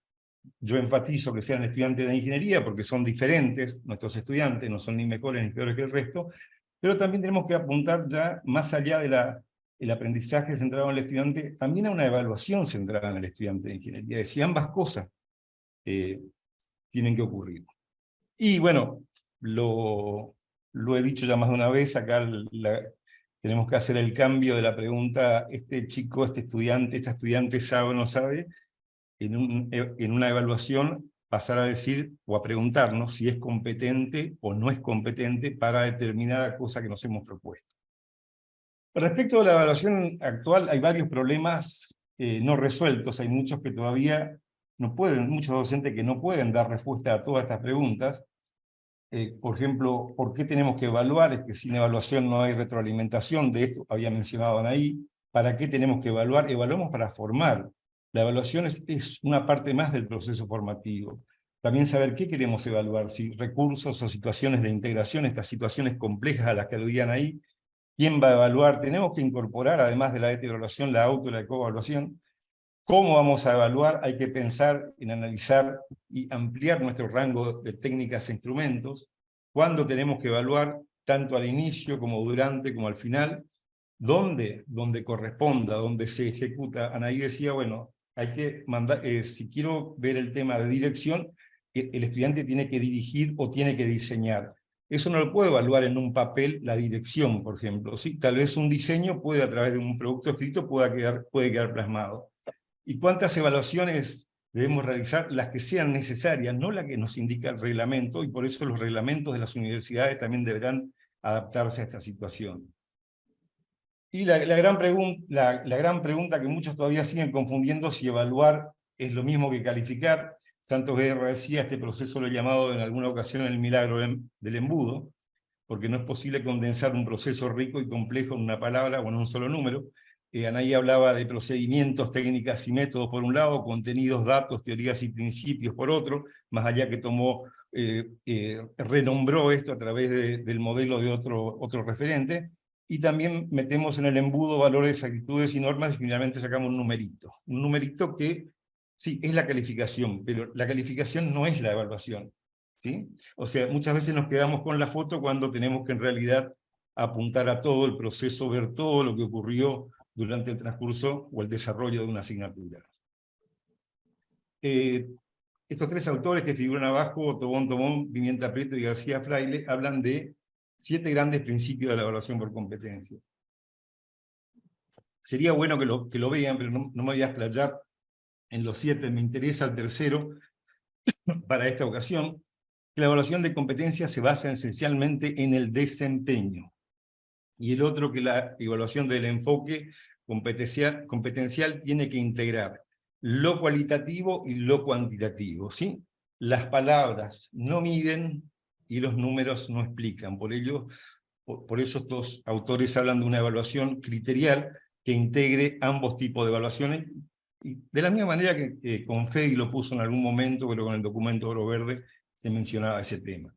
yo enfatizo que sean estudiantes de ingeniería, porque son diferentes nuestros estudiantes, no son ni mejores ni peores que el resto, pero también tenemos que apuntar ya más allá del aprendizaje centrado en el estudiante, también a una evaluación centrada en el estudiante de ingeniería. Es decir, ambas cosas tienen que ocurrir. Y bueno, lo he dicho ya más de una vez, acá tenemos que hacer el cambio de la pregunta, este chico, este estudiante, esta estudiante sabe o no sabe, en una evaluación pasar a decir o a preguntarnos si es competente o no es competente para determinada cosa que nos hemos propuesto. Respecto a la evaluación actual, hay varios problemas no resueltos, hay muchos que todavía no pueden, muchos docentes que no pueden dar respuesta a todas estas preguntas. Por ejemplo, ¿por qué tenemos que evaluar? Es que sin evaluación no hay retroalimentación, de esto había mencionado Anaí. ¿Para qué tenemos que evaluar? Evaluamos para formar. La evaluación es una parte más del proceso formativo. También saber qué queremos evaluar, si recursos o situaciones de integración, estas situaciones complejas a las que aludían ahí, ¿quién va a evaluar? Tenemos que incorporar, además de la evaluación, la auto y la coevaluación. ¿Cómo vamos a evaluar? Hay que pensar en analizar y ampliar nuestro rango de técnicas e instrumentos. ¿Cuándo tenemos que evaluar? Tanto al inicio como durante como al final. ¿Dónde? Donde corresponda, donde se ejecuta. Anaí decía, bueno, hay que mandar, si quiero ver el tema de dirección, el estudiante tiene que dirigir o tiene que diseñar. Eso no lo puede evaluar en un papel la dirección, por ejemplo. ¿Sí? Tal vez un diseño puede, a través de un producto escrito, puede quedar plasmado. ¿Y cuántas evaluaciones debemos realizar? Las que sean necesarias, no las que nos indica el reglamento, y por eso los reglamentos de las universidades también deberán adaptarse a esta situación. Y la gran pregunta que muchos todavía siguen confundiendo, si evaluar es lo mismo que calificar. Santos Guerra decía, este proceso lo he llamado en alguna ocasión el milagro del embudo, porque no es posible condensar un proceso rico y complejo en una palabra o en un solo número. Anaí hablaba de procedimientos, técnicas y métodos por un lado, contenidos, datos, teorías y principios por otro, más allá que renombró esto a través del modelo de otro referente, y también metemos en el embudo valores, actitudes y normas, y finalmente sacamos un numerito que sí, es la calificación, pero la calificación no es la evaluación. ¿sí? O sea, muchas veces nos quedamos con la foto cuando tenemos que en realidad apuntar a todo el proceso, ver todo lo que ocurrió durante el transcurso o el desarrollo de una asignatura. Estos tres autores que figuran abajo, Tobón, Pimienta Prieto y García Fraile, hablan de 7 grandes principios de la evaluación por competencia. Sería bueno que lo vean, pero no me voy a explayar en los 7, me interesa el tercero para esta ocasión, que la evaluación de competencia se basa esencialmente en el desempeño. Y el otro, que la evaluación del enfoque competencial tiene que integrar lo cualitativo y lo cuantitativo, ¿sí? Las palabras no miden y los números no explican. Por eso estos autores hablan de una evaluación criterial que integre ambos tipos de evaluaciones, y de la misma manera que Confedi lo puso en algún momento, pero con el documento Oro Verde se mencionaba ese tema.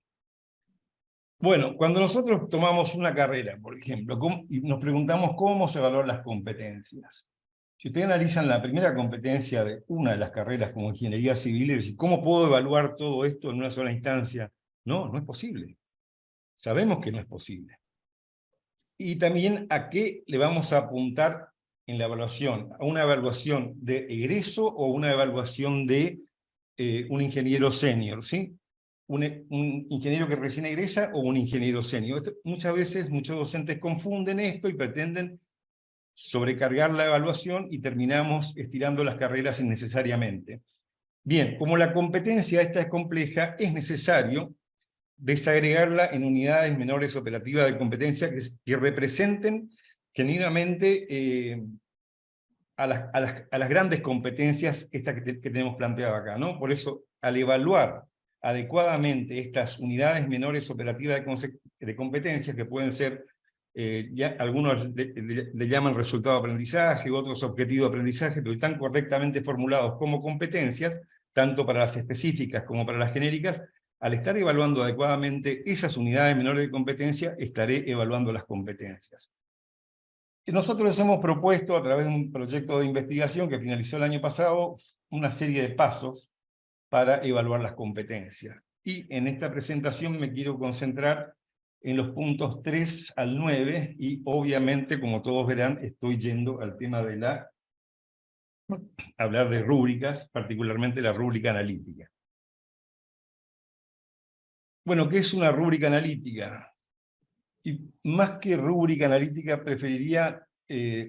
Bueno, cuando nosotros tomamos una carrera, por ejemplo, y nos preguntamos cómo se evalúan las competencias. Si ustedes analizan la primera competencia de una de las carreras como Ingeniería Civil, y decir, ¿cómo puedo evaluar todo esto en una sola instancia? No, no es posible. Sabemos que no es posible. Y también a qué le vamos a apuntar en la evaluación. ¿A una evaluación de egreso o una evaluación de un ingeniero senior, ¿sí? Un ingeniero que recién egresa o un ingeniero senior. Muchas veces muchos docentes confunden esto y pretenden sobrecargar la evaluación y terminamos estirando las carreras innecesariamente. Bien, como la competencia esta es compleja, es necesario desagregarla en unidades menores operativas de competencia que representen genuinamente a las grandes competencias estas que tenemos planteado acá, ¿no? Por eso, al evaluar adecuadamente estas unidades menores operativas de competencias, que pueden ser, algunos le llaman resultado de aprendizaje, otros objetivo de aprendizaje, pero están correctamente formulados como competencias, tanto para las específicas como para las genéricas. Al estar evaluando adecuadamente esas unidades menores de competencia, estaré evaluando las competencias. Nosotros hemos propuesto, a través de un proyecto de investigación que finalizó el año pasado, una serie de pasos para evaluar las competencias. Y en esta presentación me quiero concentrar en los puntos 3 al 9, y obviamente, como todos verán, estoy yendo al tema de hablar de rúbricas, particularmente la rúbrica analítica. Bueno, ¿qué es una rúbrica analítica? Y más que rúbrica analítica, preferiría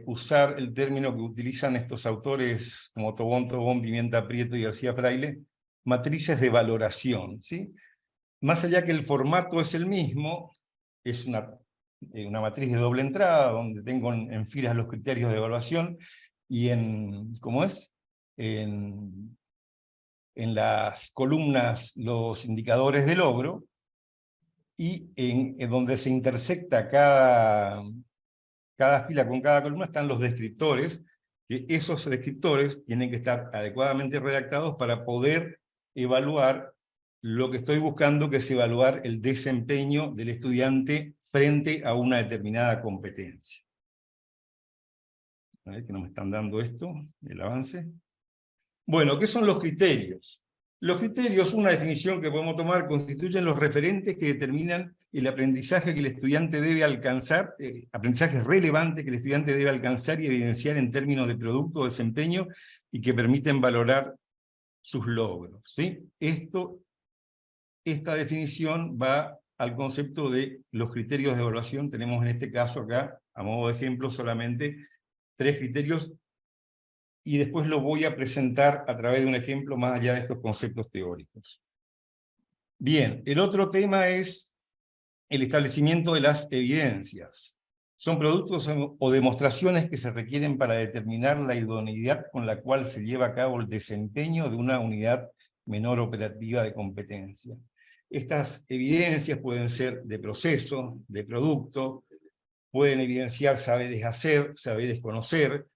usar el término que utilizan estos autores como Tobón, Pimienta Prieto y García Fraile, matrices de valoración, ¿sí? Más allá que el formato es el mismo, es una matriz de doble entrada, donde tengo en filas los criterios de evaluación, y ¿cómo es? En las columnas los indicadores de logro, y en donde se intersecta cada fila con cada columna están los descriptores, que esos descriptores tienen que estar adecuadamente redactados para poder evaluar lo que estoy buscando, que es evaluar el desempeño del estudiante frente a una determinada competencia. A ver que no me están dando esto, el avance. Bueno, ¿qué son los criterios? Los criterios, una definición que podemos tomar, constituyen los referentes que determinan el aprendizaje que el estudiante debe alcanzar, aprendizaje relevante que el estudiante debe alcanzar y evidenciar en términos de producto o desempeño, y que permiten valorar sus logros, ¿sí? Esta definición va al concepto de los criterios de evaluación. Tenemos en este caso acá, a modo de ejemplo, solamente 3 criterios, y después lo voy a presentar a través de un ejemplo más allá de estos conceptos teóricos. Bien, el otro tema es el establecimiento de las evidencias. Son productos o demostraciones que se requieren para determinar la idoneidad con la cual se lleva a cabo el desempeño de una unidad menor operativa de competencia. Estas evidencias pueden ser de proceso, de producto, pueden evidenciar saberes hacer, saberes conocer,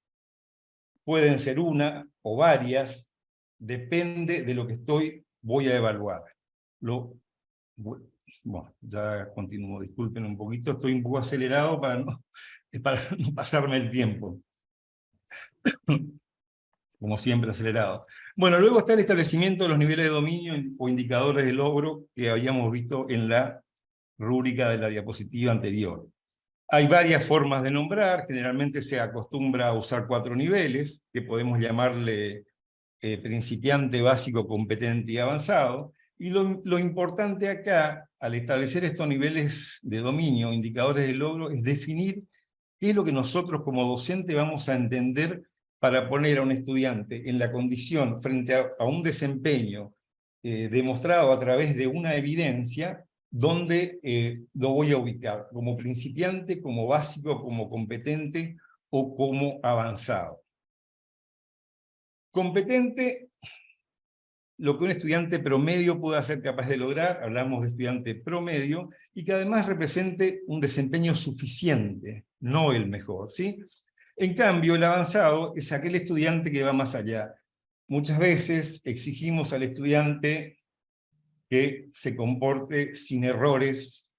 pueden ser una o varias, depende de lo que voy a evaluar. Bueno, ya continúo, disculpen un poquito, estoy un poco acelerado para no pasarme el tiempo. como siempre acelerado. Bueno, luego está el establecimiento de los niveles de dominio o indicadores de logro que habíamos visto en la rúbrica de la diapositiva anterior. Hay varias formas de nombrar, generalmente se acostumbra a usar 4 niveles, que podemos llamarle principiante, básico, competente y avanzado. Y lo importante acá, al establecer estos niveles de dominio, indicadores de logro, es definir qué es lo que nosotros como docente vamos a entender para poner a un estudiante en la condición, frente a un desempeño demostrado a través de una evidencia, donde lo voy a ubicar, como principiante, como básico, como competente o como avanzado. Competente, lo que un estudiante promedio pueda ser capaz de lograr, hablamos de estudiante promedio, y que además represente un desempeño suficiente, no el mejor, ¿sí? En cambio, el avanzado es aquel estudiante que va más allá. Muchas veces exigimos al estudiante que se comporte sin errores,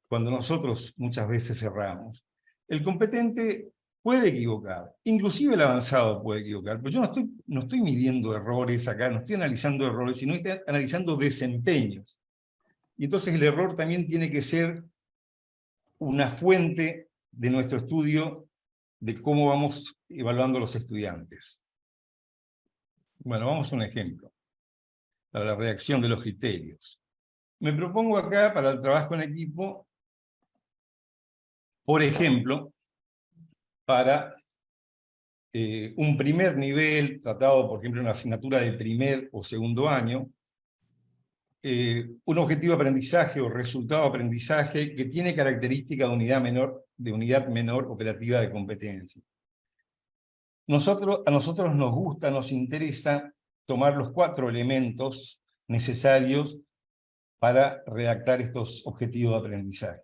cuando nosotros muchas veces erramos. El competente puede equivocar, inclusive el avanzado puede equivocar, pero yo no estoy midiendo errores acá, no estoy analizando errores, sino estoy analizando desempeños. Y entonces el error también tiene que ser una fuente de nuestro estudio de cómo vamos evaluando a los estudiantes. Bueno, vamos a un ejemplo, para la redacción de los criterios. Me propongo acá, para el trabajo en equipo, por ejemplo, para un primer nivel, tratado, por ejemplo, en una asignatura de primer o segundo año, un objetivo de aprendizaje o resultado de aprendizaje que tiene característica de unidad menor operativa de competencia. A nosotros nos gusta, nos interesa tomar los 4 elementos necesarios para redactar estos objetivos de aprendizaje.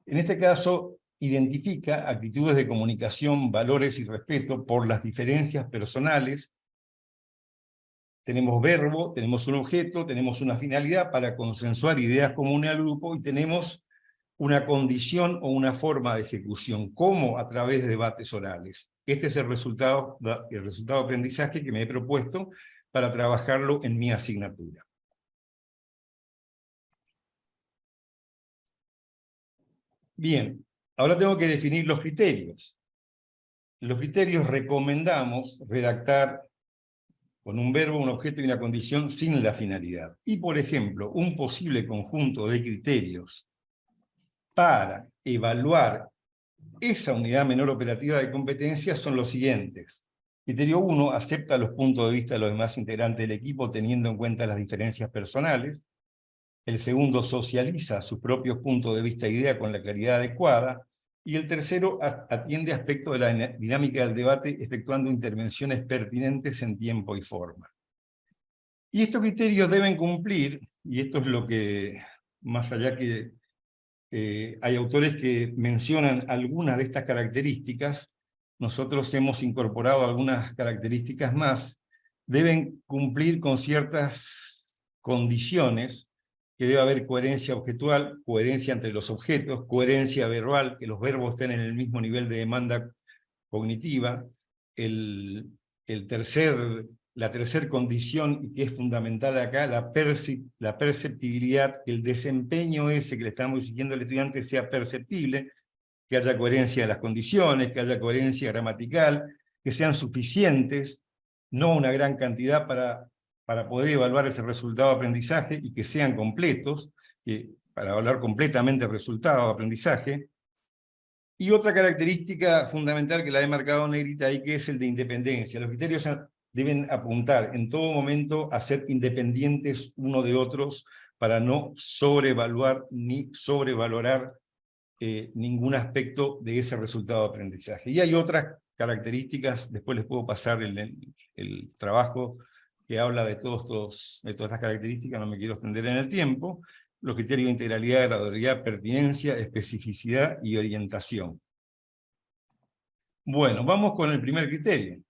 En este caso, identifica actitudes de comunicación, valores y respeto por las diferencias personales. Tenemos verbo, tenemos un objeto, tenemos una finalidad para consensuar ideas comunes al grupo, y tenemos una condición o una forma de ejecución, como a través de debates orales. Este es el resultado de aprendizaje que me he propuesto para trabajarlo en mi asignatura. Bien, ahora tengo que definir los criterios. Los criterios recomendamos redactar con un verbo, un objeto y una condición sin la finalidad. Y, por ejemplo, un posible conjunto de criterios para evaluar esa unidad menor operativa de competencia son los siguientes. Criterio 1, acepta los puntos de vista de los demás integrantes del equipo teniendo en cuenta las diferencias personales. El segundo, socializa sus propios puntos de vista e idea con la claridad adecuada. Y el tercero, atiende aspectos de la dinámica del debate, efectuando intervenciones pertinentes en tiempo y forma. Y estos criterios deben cumplir, y esto es lo que, más allá que hay autores que mencionan algunas de estas características, nosotros hemos incorporado algunas características más, deben cumplir con ciertas condiciones, que debe haber coherencia objetual, coherencia entre los objetos, coherencia verbal, que los verbos estén en el mismo nivel de demanda cognitiva. La tercera condición, y que es fundamental acá, la perceptibilidad, que el desempeño ese que le estamos exigiendo al estudiante sea perceptible, que haya coherencia de las condiciones, que haya coherencia gramatical, que sean suficientes, no una gran cantidad para poder evaluar ese resultado de aprendizaje, y que sean completos, para evaluar completamente el resultado de aprendizaje. Y otra característica fundamental que la he marcado en negrita ahí, que es el de independencia. Los criterios deben apuntar en todo momento a ser independientes uno de otros, para no sobrevaluar ni sobrevalorar ningún aspecto de ese resultado de aprendizaje. Y hay otras características, después les puedo pasar el trabajo que habla de todas estas características, no me quiero extender en el tiempo. Los criterios de integralidad, gradualidad, pertinencia, especificidad y orientación. Bueno, vamos con el primer criterio.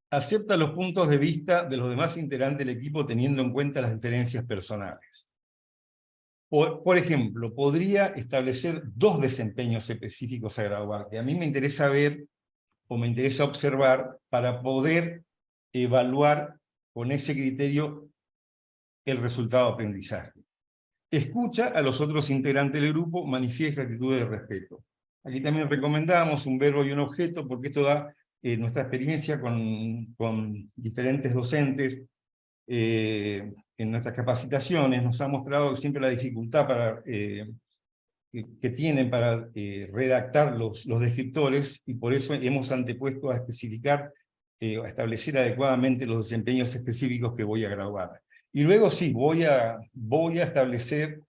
Acepta los puntos de vista de los demás integrantes del equipo teniendo en cuenta las diferencias personales. Por ejemplo, podría establecer 2 desempeños específicos a graduar, que a mí me interesa ver o me interesa observar para poder evaluar con ese criterio el resultado de aprendizaje. Escucha a los otros integrantes del grupo, manifiesta actitudes de respeto. Aquí también recomendamos un verbo y un objeto, porque esto da nuestra experiencia con diferentes docentes en nuestras capacitaciones, nos ha mostrado siempre la dificultad que tienen para redactar los descriptores, y por eso hemos antepuesto a especificar, a establecer adecuadamente los desempeños específicos que voy a graduar. Y luego sí, voy a establecer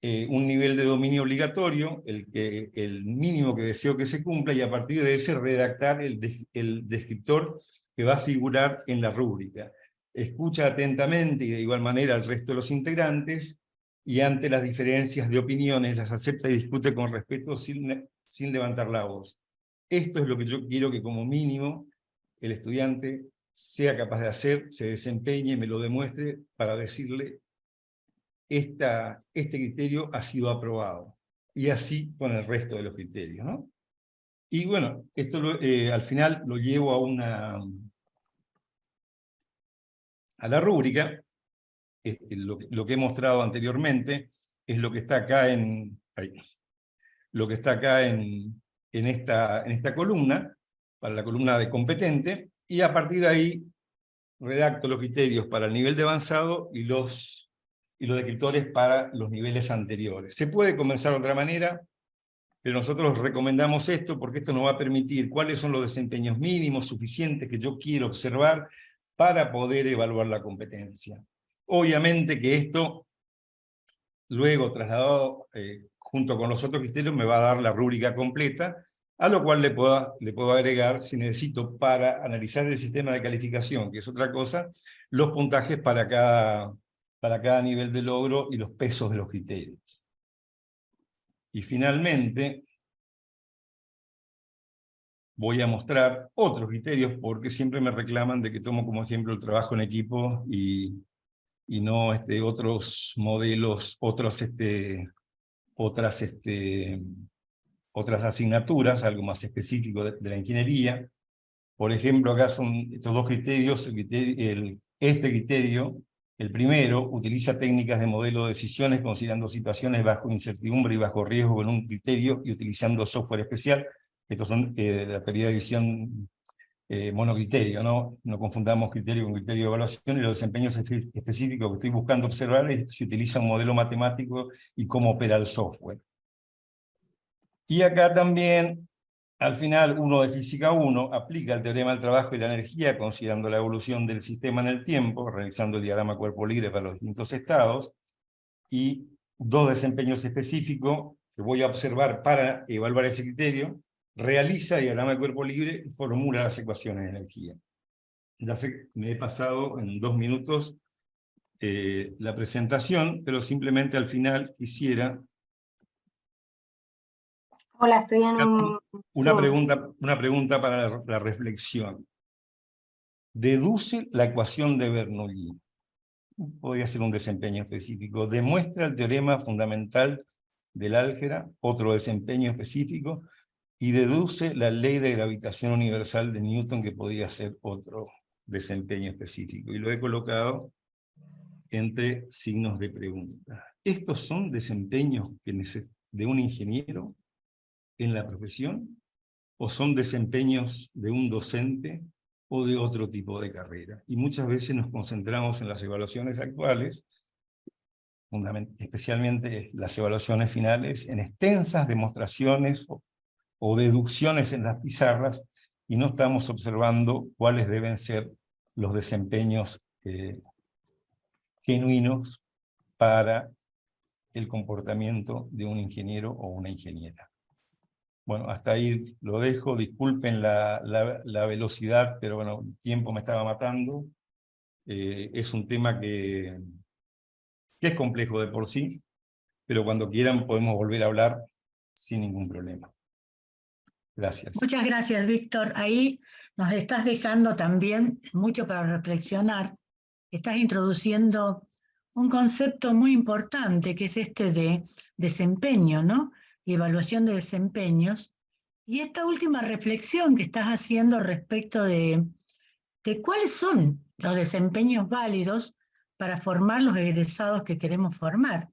un nivel de dominio obligatorio, el mínimo que deseo que se cumpla, y a partir de ese redactar el descriptor que va a figurar en la rúbrica. Escucha atentamente y de igual manera al resto de los integrantes, y ante las diferencias de opiniones las acepta y discute con respeto sin levantar la voz. Esto es lo que yo quiero que como mínimo el estudiante sea capaz de hacer, se desempeñe, me lo demuestre para decirle este criterio ha sido aprobado. Y así con el resto de los criterios, ¿no? Y bueno, esto al final lo llevo a la rúbrica. Lo que he mostrado anteriormente es lo que está acá en esta columna, para la columna de competente, y a partir de ahí redacto los criterios para el nivel de avanzado y los descriptores para los niveles anteriores. Se puede comenzar de otra manera, pero nosotros recomendamos esto porque esto nos va a permitir cuáles son los desempeños mínimos suficientes que yo quiero observar para poder evaluar la competencia. Obviamente que esto, luego trasladado junto con los otros criterios, me va a dar la rúbrica completa, a lo cual le puedo agregar, si necesito, para analizar el sistema de calificación, que es otra cosa, los puntajes para cada nivel de logro y los pesos de los criterios. Y finalmente, voy a mostrar otros criterios, porque siempre me reclaman de que tomo como ejemplo el trabajo en equipo y no otros modelos, otras asignaturas, algo más específico de la ingeniería. Por ejemplo, acá son estos dos criterios. Este criterio, el primero, utiliza técnicas de modelo de decisiones considerando situaciones bajo incertidumbre y bajo riesgo con un criterio y utilizando software especial. Estos son de la teoría de visión monocriterio, ¿no? No confundamos criterio con criterio de evaluación, y los desempeños específicos que estoy buscando observar es si utiliza un modelo matemático y cómo opera el software. Y acá también, al final, uno de Física 1 aplica el teorema del trabajo y la energía considerando la evolución del sistema en el tiempo, realizando el diagrama cuerpo libre para los distintos estados, y dos desempeños específicos que voy a observar para evaluar ese criterio. Realiza diagrama de cuerpo libre y formula las ecuaciones de energía. Ya sé que me he pasado en 2 minutos la presentación, pero simplemente al final quisiera... Hola, estoy en una pregunta para la reflexión. Deduce la ecuación de Bernoulli. Podría ser un desempeño específico. Demuestra el teorema fundamental del álgebra, otro desempeño específico, y deduce la ley de gravitación universal de Newton, que podría ser otro desempeño específico. Y lo he colocado entre signos de pregunta. ¿Estos son desempeños de un ingeniero en la profesión? ¿O son desempeños de un docente o de otro tipo de carrera? Y muchas veces nos concentramos en las evaluaciones actuales, especialmente las evaluaciones finales, en extensas demostraciones o deducciones en las pizarras, y no estamos observando cuáles deben ser los desempeños genuinos para el comportamiento de un ingeniero o una ingeniera. Bueno, hasta ahí lo dejo. Disculpen la velocidad, pero bueno, el tiempo me estaba matando. Es un tema que es complejo de por sí, pero cuando quieran podemos volver a hablar sin ningún problema. Gracias. Muchas gracias, Víctor. Ahí nos estás dejando también mucho para reflexionar. Estás introduciendo un concepto muy importante, que es este de desempeño, ¿no? Y evaluación de desempeños. Y esta última reflexión que estás haciendo respecto de cuáles son los desempeños válidos para formar los egresados que queremos formar.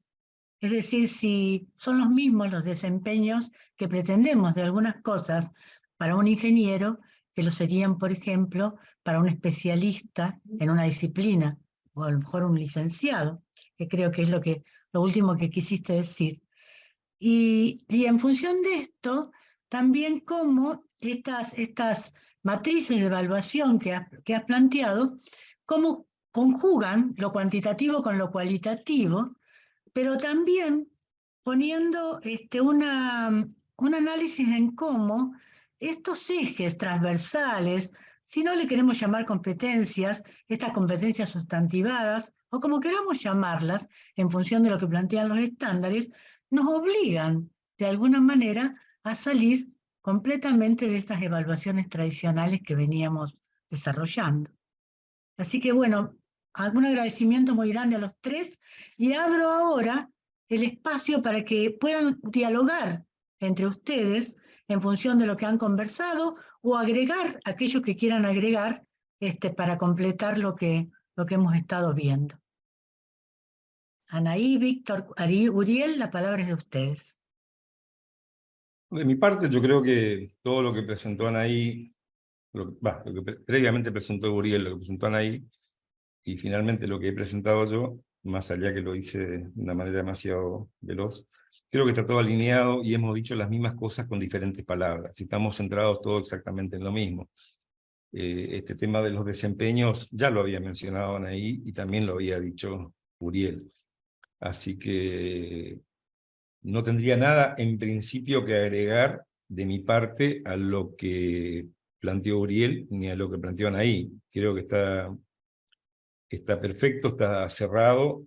Es decir, si son los mismos los desempeños que pretendemos de algunas cosas para un ingeniero, que lo serían, por ejemplo, para un especialista en una disciplina, o a lo mejor un licenciado, que creo que es lo último que quisiste decir. Y en función de esto, también cómo estas matrices de evaluación que has planteado, cómo conjugan lo cuantitativo con lo cualitativo, pero también poniendo un análisis en cómo estos ejes transversales, si no le queremos llamar competencias, estas competencias sustantivadas, o como queramos llamarlas, en función de lo que plantean los estándares, nos obligan de alguna manera a salir completamente de estas evaluaciones tradicionales que veníamos desarrollando. Así que bueno, un agradecimiento muy grande a los tres, y abro ahora el espacio para que puedan dialogar entre ustedes en función de lo que han conversado, o agregar aquellos que quieran agregar para completar lo que hemos estado viendo. Anaí, Víctor, Uriel, la palabra es de ustedes. De mi parte, yo creo que todo lo que presentó Anaí, lo que previamente presentó Uriel, lo que presentó Anaí, y finalmente lo que he presentado yo, más allá que lo hice de una manera demasiado veloz, creo que está todo alineado y hemos dicho las mismas cosas con diferentes palabras, y estamos centrados todos exactamente en lo mismo. Este tema de los desempeños ya lo había mencionado Anaí y también lo había dicho Uriel. Así que no tendría nada en principio que agregar de mi parte a lo que planteó Uriel ni a lo que planteó Anaí. Creo que está perfecto, está cerrado.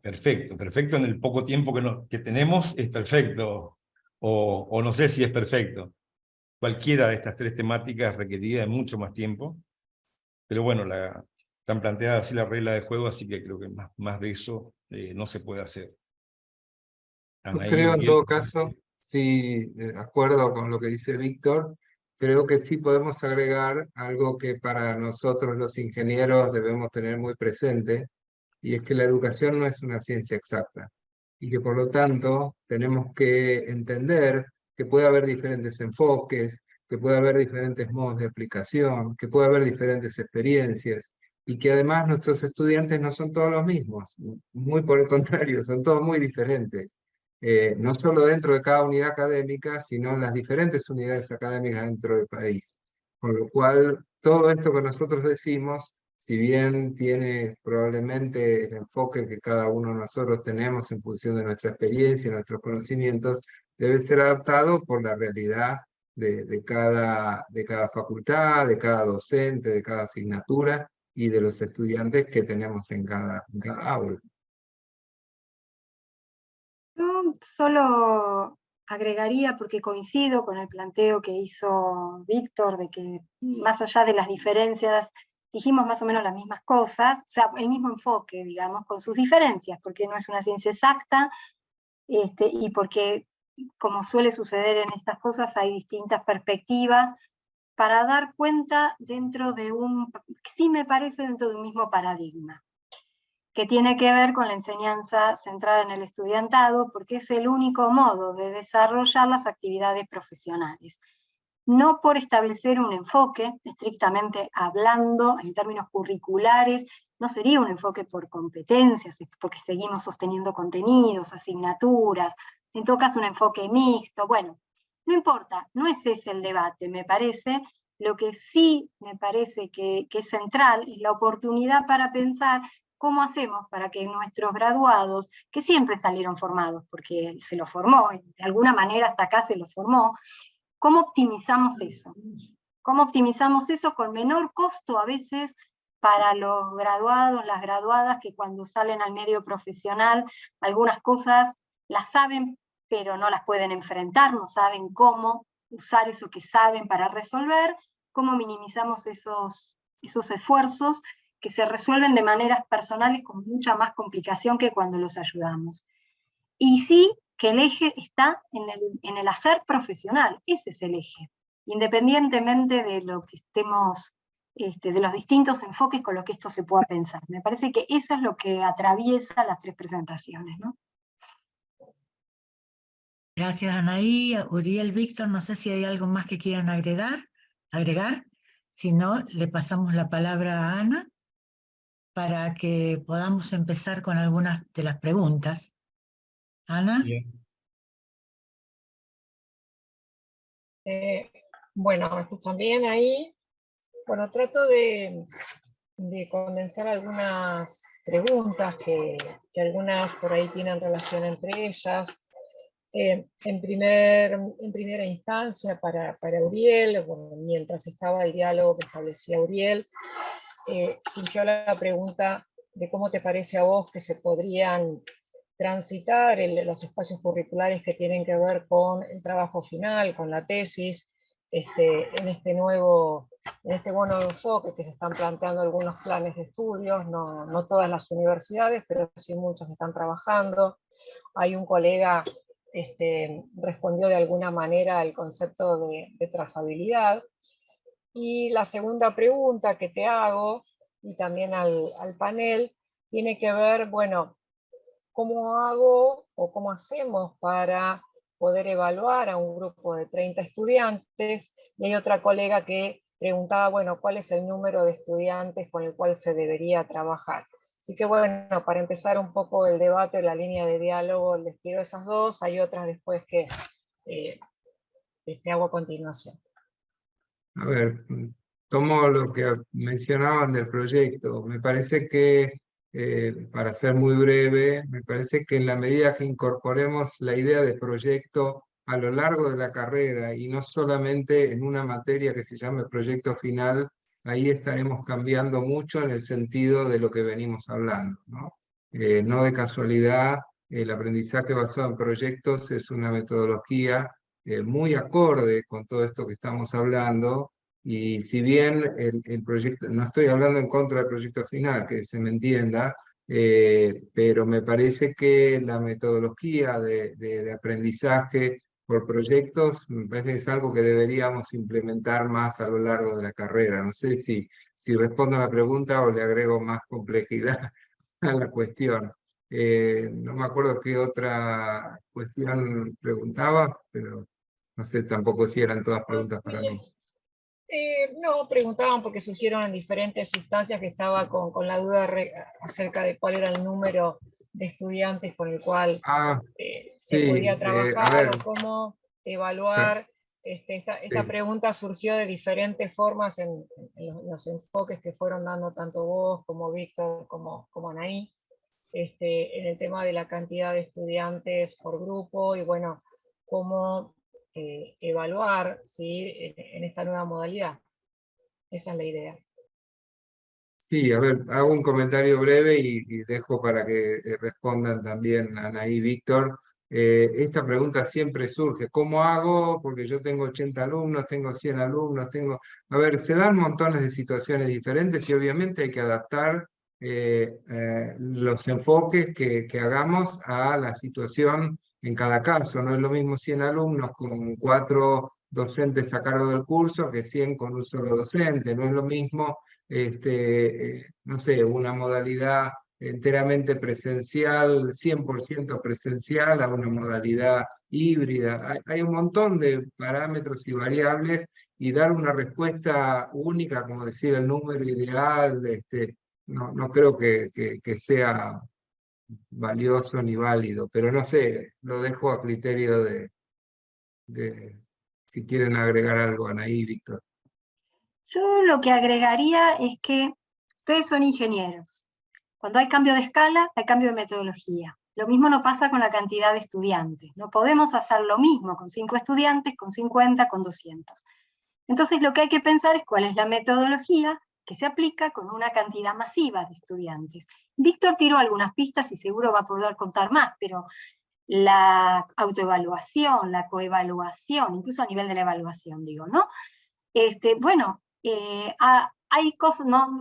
Perfecto en el poco tiempo que tenemos es perfecto, o no sé si es perfecto. Cualquiera de estas tres temáticas requeriría de mucho más tiempo, pero bueno, están planteadas así las reglas de juego, así que creo que más de eso no se puede hacer. Yo Anaí, creo en Uriel, todo caso, sí, de acuerdo con lo que dice Víctor, creo que sí podemos agregar algo que para nosotros los ingenieros debemos tener muy presente, y es que la educación no es una ciencia exacta, y que por lo tanto tenemos que entender que puede haber diferentes enfoques, que puede haber diferentes modos de aplicación, que puede haber diferentes experiencias, y que además nuestros estudiantes no son todos los mismos, muy por el contrario, son todos muy diferentes. No solo dentro de cada unidad académica, sino en las diferentes unidades académicas dentro del país. Con lo cual, todo esto que nosotros decimos, si bien tiene probablemente el enfoque que cada uno de nosotros tenemos en función de nuestra experiencia y nuestros conocimientos, debe ser adaptado por la realidad de cada facultad, de cada docente, de cada asignatura y de los estudiantes que tenemos en cada aula. Yo solo agregaría, porque coincido con el planteo que hizo Víctor, de que más allá de las diferencias, dijimos más o menos las mismas cosas, o sea, el mismo enfoque, digamos, con sus diferencias, porque no es una ciencia exacta, y porque, como suele suceder en estas cosas, hay distintas perspectivas para dar cuenta dentro de sí me parece dentro de un mismo paradigma, que tiene que ver con la enseñanza centrada en el estudiantado, porque es el único modo de desarrollar las actividades profesionales. No por establecer un enfoque, estrictamente hablando, en términos curriculares, no sería un enfoque por competencias, porque seguimos sosteniendo contenidos, asignaturas, en todo caso un enfoque mixto, bueno, no importa, no es ese el debate, me parece. Lo que sí me parece que es central es la oportunidad para pensar cómo hacemos para que nuestros graduados, que siempre salieron formados, porque se los formó, de alguna manera hasta acá se los formó, ¿cómo optimizamos eso? ¿Cómo optimizamos eso con menor costo a veces para los graduados, las graduadas, que cuando salen al medio profesional algunas cosas las saben, pero no las pueden enfrentar, no saben cómo usar eso que saben para resolver? ¿Cómo minimizamos esos esfuerzos que se resuelven de maneras personales con mucha más complicación que cuando los ayudamos? Y sí, que el eje está en el hacer profesional, ese es el eje, independientemente de lo que estemos, de los distintos enfoques con los que esto se pueda pensar. Me parece que eso es lo que atraviesa las 3 presentaciones, ¿no? Gracias, Anaí. Uriel, Víctor, no sé si hay algo más que quieran agregar. Si no, le pasamos la palabra a Ana para que podamos empezar con algunas de las preguntas. Ana. Bien. Bueno, ¿me escuchan bien ahí? Bueno, trato de condensar algunas preguntas que algunas por ahí tienen relación entre ellas. En primera instancia, para Uriel, bueno, mientras estaba el diálogo que establecía Uriel, surgió la pregunta de cómo te parece a vos que se podrían transitar los espacios curriculares que tienen que ver con el trabajo final, con la tesis, en este nuevo enfoque que se están planteando algunos planes de estudios, no todas las universidades, pero sí muchas están trabajando. Hay un colega respondió de alguna manera al concepto de trazabilidad. Y la segunda pregunta que te hago, y también al panel, tiene que ver, bueno, ¿cómo hago o cómo hacemos para poder evaluar a un grupo de 30 estudiantes? Y hay otra colega que preguntaba, bueno, ¿cuál es el número de estudiantes con el cual se debería trabajar? Así que bueno, para empezar un poco el debate, la línea de diálogo, les tiro esas dos, hay otras después que hago a continuación. A ver, tomo lo que mencionaban del proyecto. Me parece que, para ser muy breve, me parece que en la medida que incorporemos la idea de proyecto a lo largo de la carrera y no solamente en una materia que se llame proyecto final, ahí estaremos cambiando mucho en el sentido de lo que venimos hablando, ¿no? No de casualidad, el aprendizaje basado en proyectos es una metodología muy acorde con todo esto que estamos hablando, y si bien el proyecto, no estoy hablando en contra del proyecto final, que se me entienda, pero me parece que la metodología de aprendizaje por proyectos, me parece que es algo que deberíamos implementar más a lo largo de la carrera. No sé si respondo a la pregunta o le agrego más complejidad a la cuestión. No me acuerdo qué otra cuestión preguntaba, pero no sé tampoco si eran todas preguntas para mí. No, preguntaban porque surgieron en diferentes instancias que estaba con la duda acerca de cuál era el número de estudiantes con el cual se Sí, podía a trabajar, ver, o cómo evaluar. Esta sí. pregunta surgió de diferentes formas en los enfoques que fueron dando tanto vos como Víctor como Anaí, en el tema de la cantidad de estudiantes por grupo y bueno, cómo evaluar, ¿sí?, en esta nueva modalidad. Esa es la idea. Sí, a ver, hago un comentario breve y dejo para que respondan también Anaí y Víctor. Esta pregunta siempre surge, ¿cómo hago? Porque yo tengo 80 alumnos, tengo 100 alumnos, tengo... A ver, se dan montones de situaciones diferentes y obviamente hay que adaptar los enfoques que hagamos a la situación en cada caso. No es lo mismo 100 alumnos con 4 docentes a cargo del curso que 100 con un solo docente. No es lo mismo no sé, una modalidad enteramente presencial, 100% presencial, a una modalidad híbrida. Hay un montón de parámetros y variables, y dar una respuesta única, como decir el número ideal, no creo que sea valioso ni válido, pero no sé, lo dejo a criterio de si quieren agregar algo, Anaí y Víctor. Yo lo que agregaría es que ustedes son ingenieros. Cuando hay cambio de escala, hay cambio de metodología. Lo mismo no pasa con la cantidad de estudiantes. No podemos hacer lo mismo con 5 estudiantes, con 50, con 200. Entonces lo que hay que pensar es cuál es la metodología que se aplica con una cantidad masiva de estudiantes. Víctor tiró algunas pistas y seguro va a poder contar más, pero la autoevaluación, la coevaluación, incluso a nivel de la evaluación, digo, ¿no? Bueno, hay cosas, ¿no?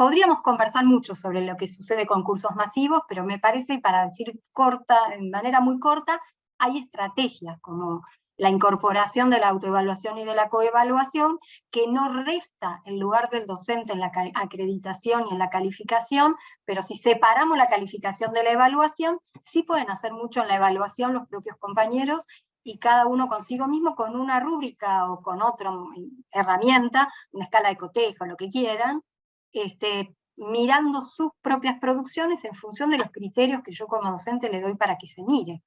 podríamos conversar mucho sobre lo que sucede con cursos masivos, pero me parece, para decir de manera muy corta, hay estrategias como la incorporación de la autoevaluación y de la coevaluación, que no resta el lugar del docente en la acreditación y en la calificación, pero si separamos la calificación de la evaluación, sí pueden hacer mucho en la evaluación los propios compañeros, y cada uno consigo mismo con una rúbrica o con otra herramienta, una escala de cotejo, lo que quieran, mirando sus propias producciones en función de los criterios que yo como docente le doy para que se mire.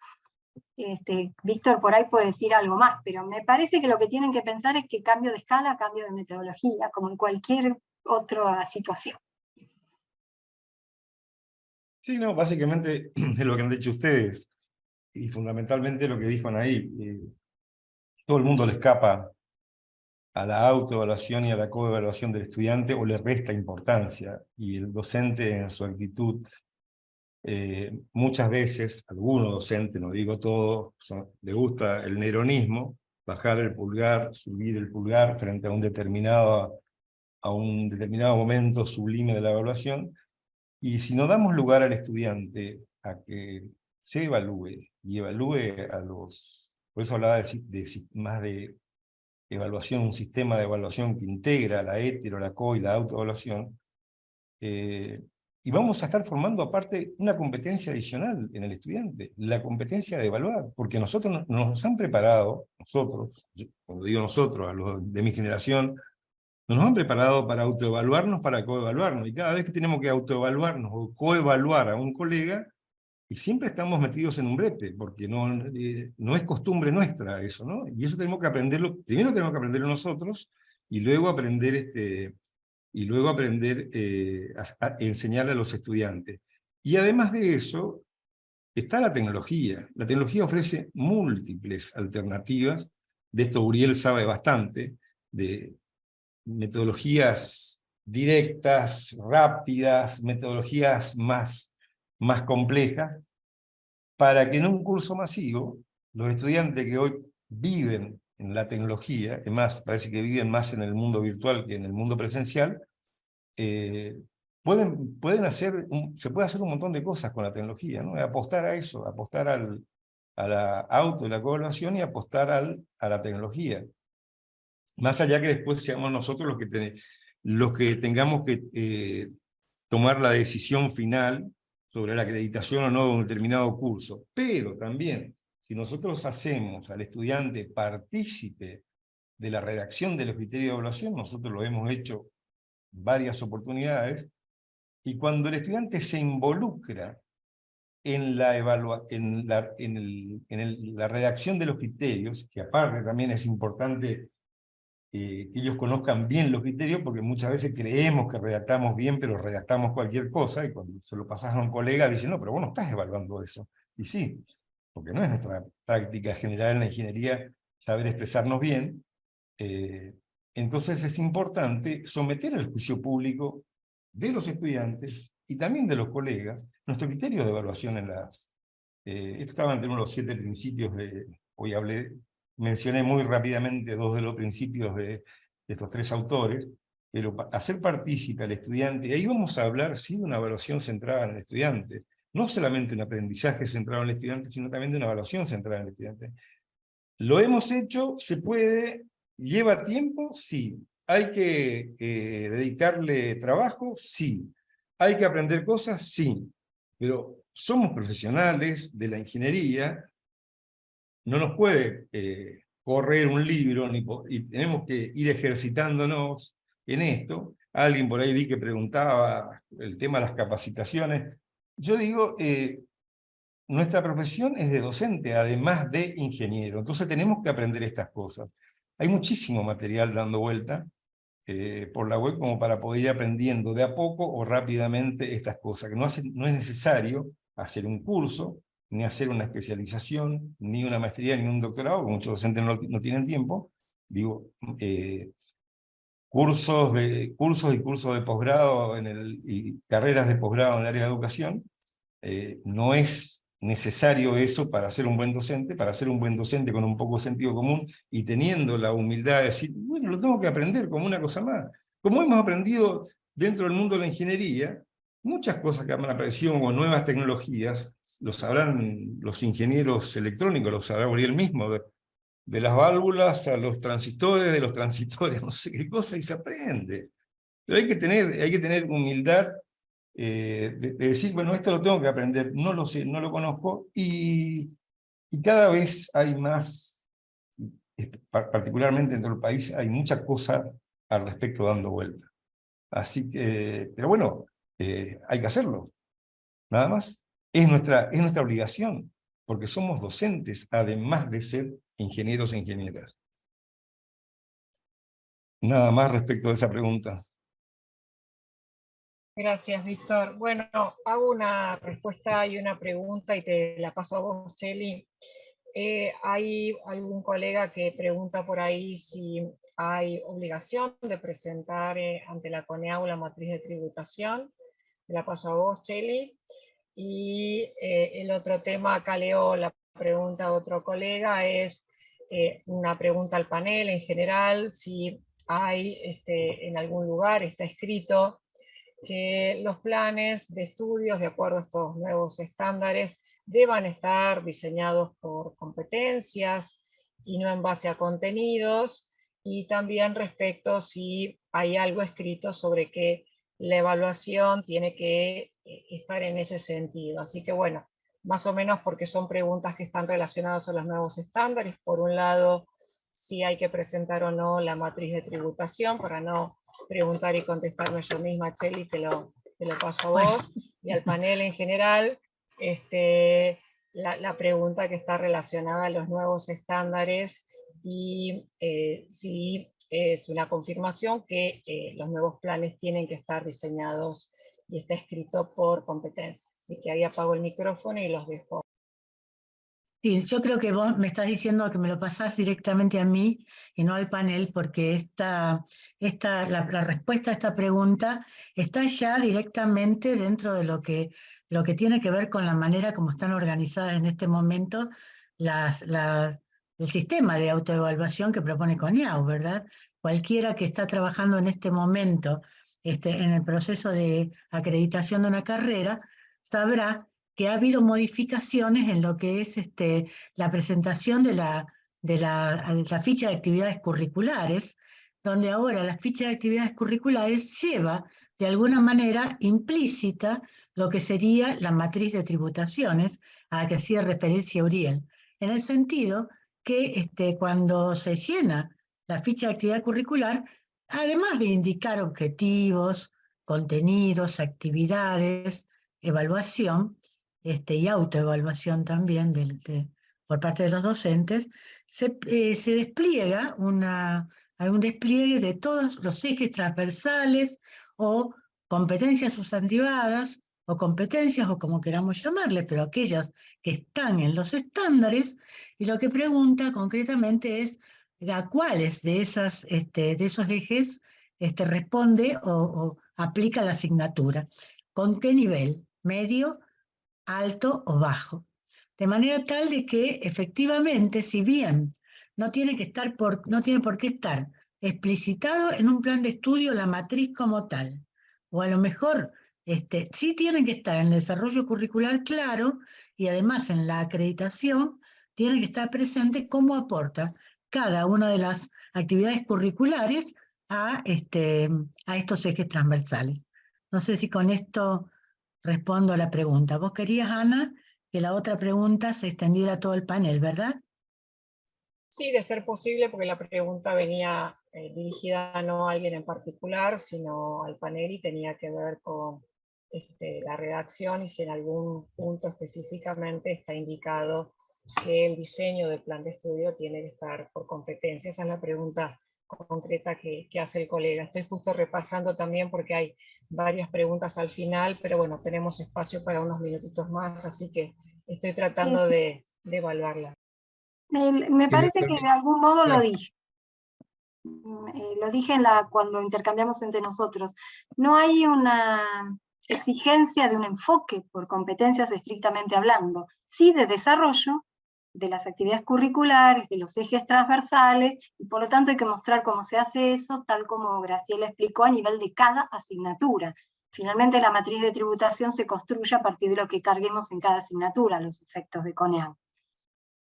Víctor por ahí puede decir algo más, pero me parece que lo que tienen que pensar es que cambio de escala, cambio de metodología, como en cualquier otra situación. Sí, no, básicamente es lo que han dicho ustedes, y fundamentalmente lo que dijo Anaí. Todo el mundo le escapa a la autoevaluación y a la coevaluación del estudiante, o le resta importancia, y el docente en su actitud, muchas veces, algunos docentes, no digo todos, le gusta el neronismo, bajar el pulgar, subir el pulgar frente a un determinado momento sublime de la evaluación, y si no damos lugar al estudiante a que se evalúe, y evalúe a los... Por eso hablaba más de evaluación, un sistema de evaluación que integra la hetero, la co y la autoevaluación, y vamos a estar formando aparte una competencia adicional en el estudiante, la competencia de evaluar, porque nosotros nos han preparado, cuando digo nosotros, a los de mi generación, nos han preparado para autoevaluarnos, para coevaluarnos, y cada vez que tenemos que autoevaluarnos o coevaluar a un colega, y siempre estamos metidos en un brete, porque no es costumbre nuestra eso, ¿no? Y eso tenemos que aprenderlo, primero tenemos que aprenderlo nosotros, y luego aprender, a enseñarle a los estudiantes. Y además de eso, está la tecnología. La tecnología ofrece múltiples alternativas, de esto Uriel sabe bastante, de metodologías directas, rápidas, metodologías más complejas, para que en un curso masivo, los estudiantes que hoy viven en la tecnología, además parece que viven más en el mundo virtual que en el mundo presencial, se puede hacer un montón de cosas con la tecnología, ¿no? Apostar a eso, apostar a la auto y la coevaluación, y apostar a la tecnología. Más allá que después seamos nosotros los que tengamos que tomar la decisión final sobre la acreditación o no de un determinado curso. Pero también, si nosotros hacemos al estudiante partícipe de la redacción de los criterios de evaluación, nosotros lo hemos hecho varias oportunidades, y cuando el estudiante se involucra en la redacción de los criterios, que aparte también es importante que ellos conozcan bien los criterios, porque muchas veces creemos que redactamos bien, pero redactamos cualquier cosa, y cuando se lo pasas a un colega dicen, no, pero vos no estás evaluando eso. Y sí, porque no es nuestra práctica general en la ingeniería saber expresarnos bien. Entonces es importante someter al juicio público de los estudiantes y también de los colegas nuestro criterio de evaluación en las... esto estaba entre uno de los 7 principios hoy mencioné muy rápidamente 2 de los principios de estos 3 autores, pero hacer partícipe al estudiante, y ahí vamos a hablar sí de una evaluación centrada en el estudiante, no solamente un aprendizaje centrado en el estudiante, sino también de una evaluación centrada en el estudiante. ¿Lo hemos hecho? ¿Se puede? ¿Lleva tiempo? Sí. ¿Hay que dedicarle trabajo? Sí. ¿Hay que aprender cosas? Sí. Pero somos profesionales de la ingeniería, no nos puede correr un libro, y tenemos que ir ejercitándonos en esto. Alguien por ahí vi que preguntaba el tema de las capacitaciones. Yo digo, nuestra profesión es de docente, además de ingeniero, entonces tenemos que aprender estas cosas. Hay muchísimo material dando vuelta por la web como para poder ir aprendiendo de a poco o rápidamente estas cosas, que no es necesario hacer un curso, ni hacer una especialización, ni una maestría, ni un doctorado, porque muchos docentes no tienen tiempo. Digo, cursos y cursos de posgrado y carreras de posgrado en el área de educación, no es necesario eso para ser un buen docente. Para ser un buen docente con un poco de sentido común y teniendo la humildad de decir, bueno, lo tengo que aprender como una cosa más. Como hemos aprendido dentro del mundo de la ingeniería, muchas cosas que han aparecido como nuevas tecnologías, lo sabrán los ingenieros electrónicos, lo sabrá Uriel mismo, de las válvulas a los transistores, de los transistores, no sé qué cosa, y se aprende. Pero hay que tener humildad de decir, bueno, esto lo tengo que aprender, no lo sé, no lo conozco, y cada vez hay más, particularmente dentro del país, hay mucha cosa al respecto dando vuelta. Así que, pero bueno, hay que hacerlo, nada más. Es nuestra obligación, porque somos docentes, además de ser ingenieros e ingenieras. Nada más respecto de esa pregunta. Gracias, Víctor. Bueno, hago una respuesta y una pregunta y te la paso a vos, Cheli. Hay algún colega que pregunta por ahí si hay obligación de presentar ante la CONEAU la matriz de tributación. Te la paso a vos, Cheli. Y el otro tema, acá leo la pregunta de otro colega, es una pregunta al panel en general, si hay en algún lugar, está escrito, que los planes de estudios, de acuerdo a estos nuevos estándares, deban estar diseñados por competencias y no en base a contenidos, y también respecto si hay algo escrito sobre que la evaluación tiene que estar en ese sentido. Así que bueno, más o menos porque son preguntas que están relacionadas a los nuevos estándares. Por un lado, si hay que presentar o no la matriz de tributación, para no preguntar y contestarme yo misma, Cheli, te lo paso a vos, y al panel en general, la pregunta que está relacionada a los nuevos estándares y si es una confirmación que los nuevos planes tienen que estar diseñados y está escrito por competencias. Así que ahí apago el micrófono y los dejo. Sí, yo creo que vos me estás diciendo que me lo pasás directamente a mí y no al panel, porque la respuesta a esta pregunta está ya directamente dentro de lo que tiene que ver con la manera como están organizadas en este momento el sistema de autoevaluación que propone CONEAU, ¿verdad? Cualquiera que está trabajando en este momento en el proceso de acreditación de una carrera sabrá que ha habido modificaciones en lo que es la presentación de la ficha de actividades curriculares, donde ahora la ficha de actividades curriculares lleva de alguna manera implícita lo que sería la matriz de tributaciones a la que hacía referencia Uriel, en el sentido que cuando se llena la ficha de actividad curricular, además de indicar objetivos, contenidos, actividades, evaluación, y autoevaluación también por parte de los docentes, se despliega algún despliegue de todos los ejes transversales o competencias sustantivadas o competencias, o como queramos llamarle, pero aquellas que están en los estándares, y lo que pregunta concretamente es a cuáles de esos ejes responde o aplica la asignatura, con qué nivel, medio, alto o bajo. De manera tal de que efectivamente, si bien no tiene por qué estar explicitado en un plan de estudio la matriz como tal, o a lo mejor sí tiene que estar en el desarrollo curricular claro, y además en la acreditación tiene que estar presente cómo aporta cada una de las actividades curriculares a estos ejes transversales. No sé si con esto respondo a la pregunta. Vos querías, Ana, que la otra pregunta se extendiera a todo el panel, ¿verdad? Sí, de ser posible, porque la pregunta venía dirigida no a alguien en particular, sino al panel, y tenía que ver con la redacción y si en algún punto específicamente está indicado que el diseño del plan de estudio tiene que estar por competencia. Esa es la pregunta concreta que hace el colega. Estoy justo repasando también porque hay varias preguntas al final, pero bueno, tenemos espacio para unos minutitos más, así que estoy tratando de evaluarla. Me parece que de algún modo lo Claro. dije. Lo dije cuando intercambiamos entre nosotros. No hay una exigencia de un enfoque por competencias estrictamente hablando, sí de desarrollo de las actividades curriculares, de los ejes transversales, y por lo tanto hay que mostrar cómo se hace eso, tal como Graciela explicó, a nivel de cada asignatura. Finalmente la matriz de tributación se construye a partir de lo que carguemos en cada asignatura, los efectos de CONEAU.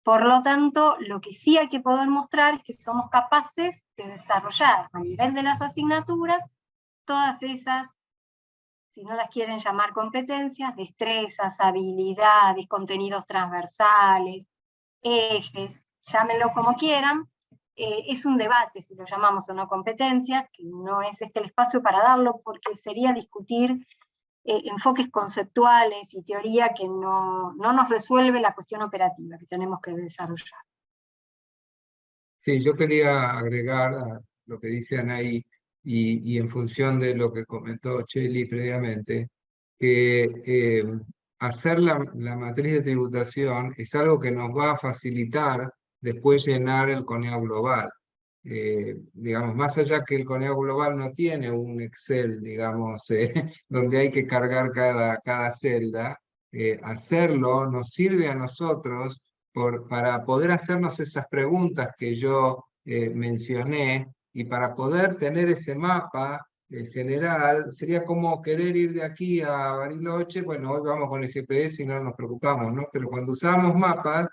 Por lo tanto, lo que sí hay que poder mostrar es que somos capaces de desarrollar a nivel de las asignaturas todas esas, si no las quieren llamar competencias, destrezas, habilidades, contenidos transversales, ejes, llámenlo como quieran. Es un debate si lo llamamos o no competencia, que no es este el espacio para darlo, porque sería discutir enfoques conceptuales y teoría que no nos resuelve la cuestión operativa que tenemos que desarrollar. Sí, yo quería agregar a lo que dice Anaí, y en función de lo que comentó Cheli previamente, que hacer la matriz de tributación es algo que nos va a facilitar después llenar el CONEAU global. Digamos, más allá que el CONEAU global no tiene un Excel, digamos, donde hay que cargar cada celda, hacerlo nos sirve a nosotros para poder hacernos esas preguntas que yo mencioné, y para poder tener ese mapa general. Sería como querer ir de aquí a Bariloche. Bueno, hoy vamos con el GPS y no nos preocupamos, ¿no? Pero cuando usábamos mapas,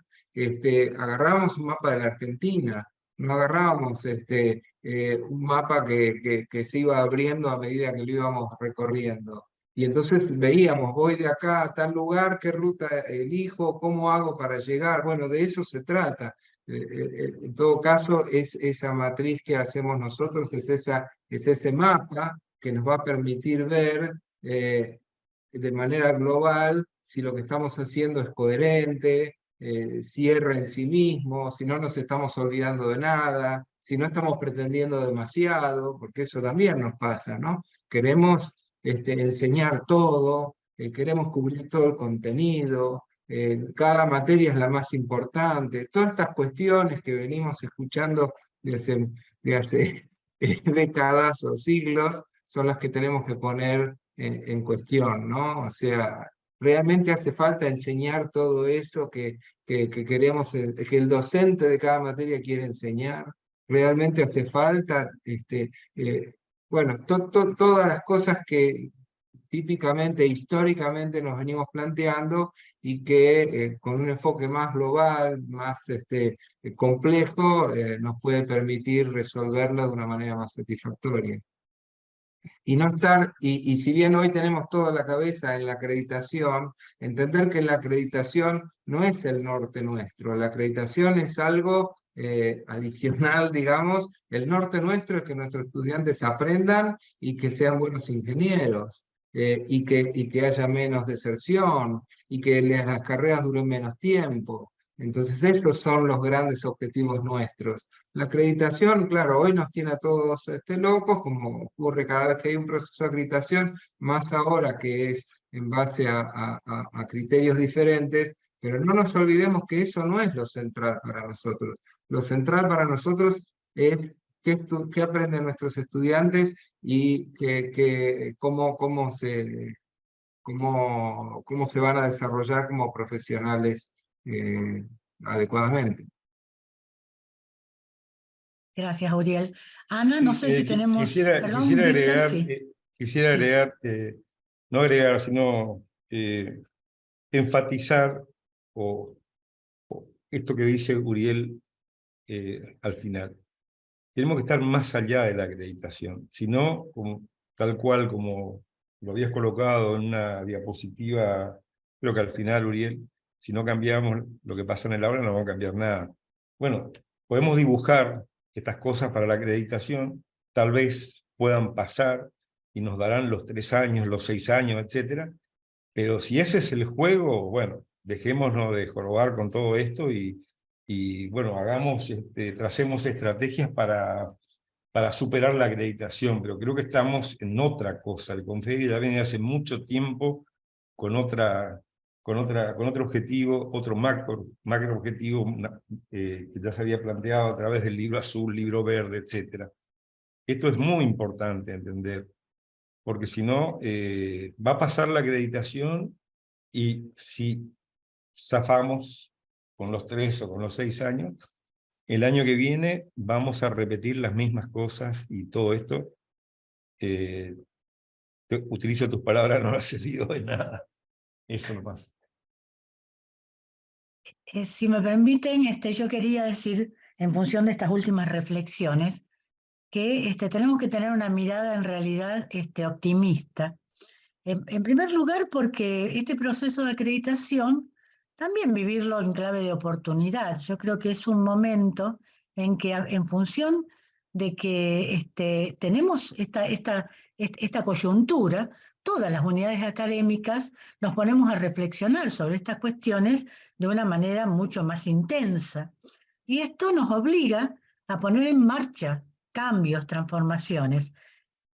agarrábamos un mapa de la Argentina, no agarrábamos un mapa que se iba abriendo a medida que lo íbamos recorriendo. Y entonces veíamos, voy de acá a tal lugar, qué ruta elijo, cómo hago para llegar. Bueno, de eso se trata. En todo caso, es esa matriz que hacemos nosotros, es ese mapa que nos va a permitir ver de manera global si lo que estamos haciendo es coherente, cierra en sí mismo, si no nos estamos olvidando de nada, si no estamos pretendiendo demasiado, porque eso también nos pasa, ¿no? Queremos enseñar todo, queremos cubrir todo el contenido, cada materia es la más importante. Todas estas cuestiones que venimos escuchando de hace décadas o siglos son las que tenemos que poner en cuestión, ¿no? O sea, realmente hace falta enseñar todo eso que queremos, que el docente de cada materia quiere enseñar. Realmente hace falta, bueno, todas las cosas que típicamente, históricamente nos venimos planteando, y que con un enfoque más global, más complejo, nos puede permitir resolverlo de una manera más satisfactoria. Y no estar, y si bien hoy tenemos toda la cabeza en la acreditación, entender que la acreditación no es el norte nuestro, la acreditación es algo adicional, digamos. El norte nuestro es que nuestros estudiantes aprendan y que sean buenos ingenieros, y que haya menos deserción, y que las carreras duren menos tiempo. Entonces esos son los grandes objetivos nuestros. La acreditación, claro, hoy nos tiene a todos locos, como ocurre cada vez que hay un proceso de acreditación, más ahora que es en base a criterios diferentes, pero no nos olvidemos que eso no es lo central para nosotros. Lo central para nosotros es qué aprenden nuestros estudiantes, y cómo se van a desarrollar como profesionales adecuadamente. Gracias, Uriel. Ana, no sé si tenemos... Quisiera Víctor, agregar, sí. quisiera agregar, no agregar, sino enfatizar o esto que dice Uriel al final. Tenemos que estar más allá de la acreditación, sino tal cual como lo habías colocado en una diapositiva, creo que al final, Uriel, si no cambiamos lo que pasa en el aula no va a cambiar nada. Bueno, podemos dibujar estas cosas para la acreditación, tal vez puedan pasar y nos darán los 3 años, los 6 años, etc. Pero si ese es el juego, bueno, dejémonos de jorobar con todo esto y bueno, tracemos estrategias para superar la acreditación, pero creo que estamos en otra cosa. El Confedi ya viene hace mucho tiempo con otro objetivo, otro macro objetivo que ya se había planteado a través del libro azul, libro verde, etc. Esto es muy importante entender, porque si no, va a pasar la acreditación y si zafamos con los 3 o con los 6 años, el año que viene vamos a repetir las mismas cosas y todo esto. Utilizo tus palabras, no ha servido de nada. Eso nomás. Si me permiten, yo quería decir, en función de estas últimas reflexiones, que tenemos que tener una mirada en realidad optimista. En primer lugar, porque este proceso de acreditación, también vivirlo en clave de oportunidad. Yo creo que es un momento en que, en función de que tenemos esta coyuntura, todas las unidades académicas nos ponemos a reflexionar sobre estas cuestiones de una manera mucho más intensa. Y esto nos obliga a poner en marcha cambios, transformaciones.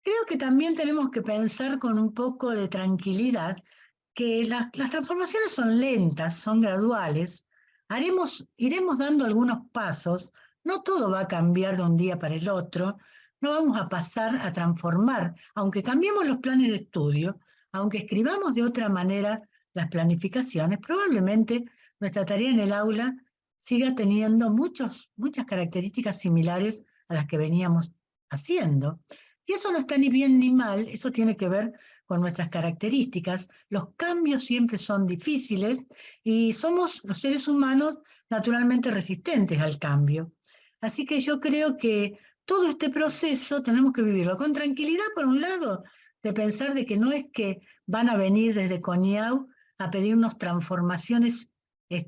Creo que también tenemos que pensar con un poco de tranquilidad que las transformaciones son lentas, son graduales. Iremos dando algunos pasos, no todo va a cambiar de un día para el otro, no vamos a pasar a transformar, aunque cambiemos los planes de estudio, aunque escribamos de otra manera las planificaciones, probablemente nuestra tarea en el aula siga teniendo muchas características similares a las que veníamos haciendo. Y eso no está ni bien ni mal, eso tiene que ver con nuestras características. Los cambios siempre son difíciles y somos los seres humanos naturalmente resistentes al cambio. Así que yo creo que todo este proceso tenemos que vivirlo con tranquilidad, por un lado, de pensar de que no es que van a venir desde CONIAU a pedirnos transformaciones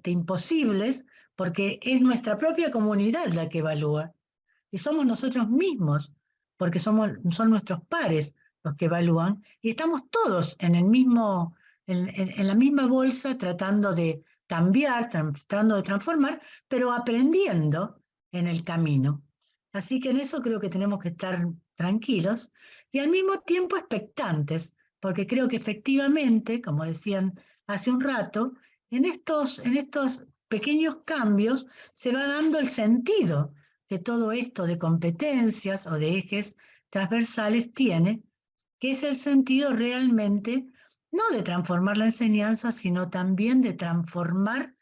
imposibles, porque es nuestra propia comunidad la que evalúa. Y somos nosotros mismos, porque son nuestros pares los que evalúan, y estamos todos en la misma bolsa tratando de cambiar, tratando de transformar, pero aprendiendo en el camino. Así que en eso creo que tenemos que estar tranquilos y al mismo tiempo expectantes, porque creo que efectivamente, como decían hace un rato, en estos pequeños cambios se va dando el sentido que todo esto de competencias o de ejes transversales tiene, que es el sentido realmente no de transformar la enseñanza, sino también de transformar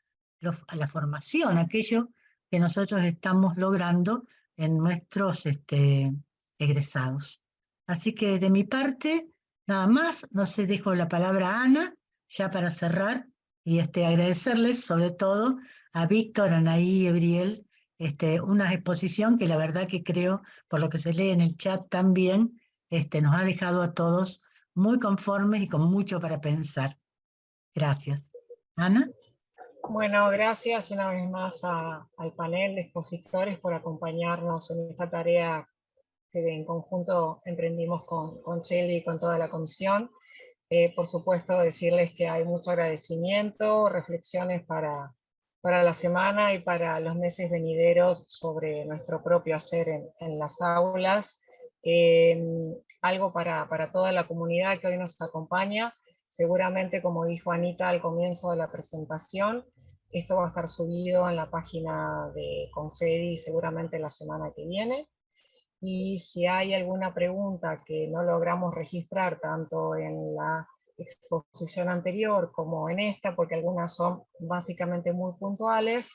a la formación, aquello que nosotros estamos logrando en nuestros egresados. Así que de mi parte, nada más, no sé, dejo la palabra a Ana, ya para cerrar, y agradecerles sobre todo a Víctor, Anaí y Gabriel, una exposición que la verdad que creo, por lo que se lee en el chat también, nos ha dejado a todos muy conformes y con mucho para pensar. Gracias. Ana. Bueno, gracias una vez más al panel de expositores por acompañarnos en esta tarea que en conjunto emprendimos con Cheli y con toda la comisión. Por supuesto, decirles que hay mucho agradecimiento, reflexiones para la semana y para los meses venideros sobre nuestro propio hacer en las aulas. Algo para toda la comunidad que hoy nos acompaña. Seguramente, como dijo Anita al comienzo de la presentación, esto va a estar subido en la página de Confedi seguramente la semana que viene. Y si hay alguna pregunta que no logramos registrar tanto en la exposición anterior como en esta, porque algunas son básicamente muy puntuales,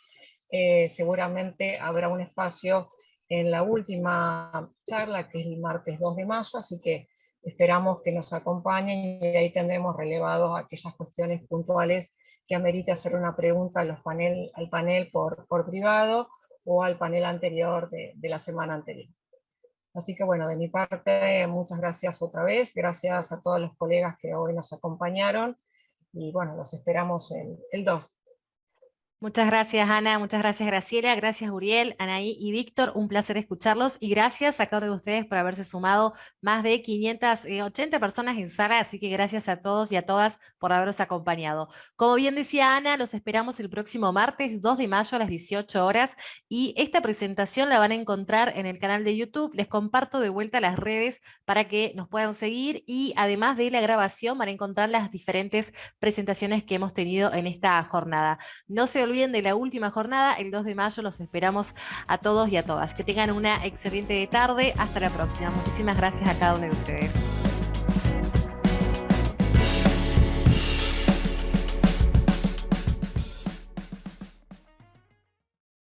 seguramente habrá un espacio en la última charla, que es el martes 2 de mayo, así que esperamos que nos acompañen y ahí tendremos relevados aquellas cuestiones puntuales que amerite hacer una pregunta al panel por privado o al panel anterior de la semana anterior. Así que bueno, de mi parte, muchas gracias otra vez, gracias a todos los colegas que hoy nos acompañaron, y bueno, los esperamos el 2. Muchas gracias, Ana, muchas gracias, Graciela, gracias, Uriel, Anaí y Víctor, un placer escucharlos, y gracias a cada uno de ustedes por haberse sumado, más de 580 personas en sala, así que gracias a todos y a todas por habernos acompañado. Como bien decía Ana, los esperamos el próximo martes 2 de mayo a las 18 horas, y esta presentación la van a encontrar en el canal de YouTube. Les comparto de vuelta las redes para que nos puedan seguir, y además de la grabación van a encontrar las diferentes presentaciones que hemos tenido en esta jornada. No se olviden de la última jornada, el 2 de mayo, los esperamos a todos y a todas. Que tengan una excelente tarde, hasta la próxima. Muchísimas gracias a cada uno de ustedes.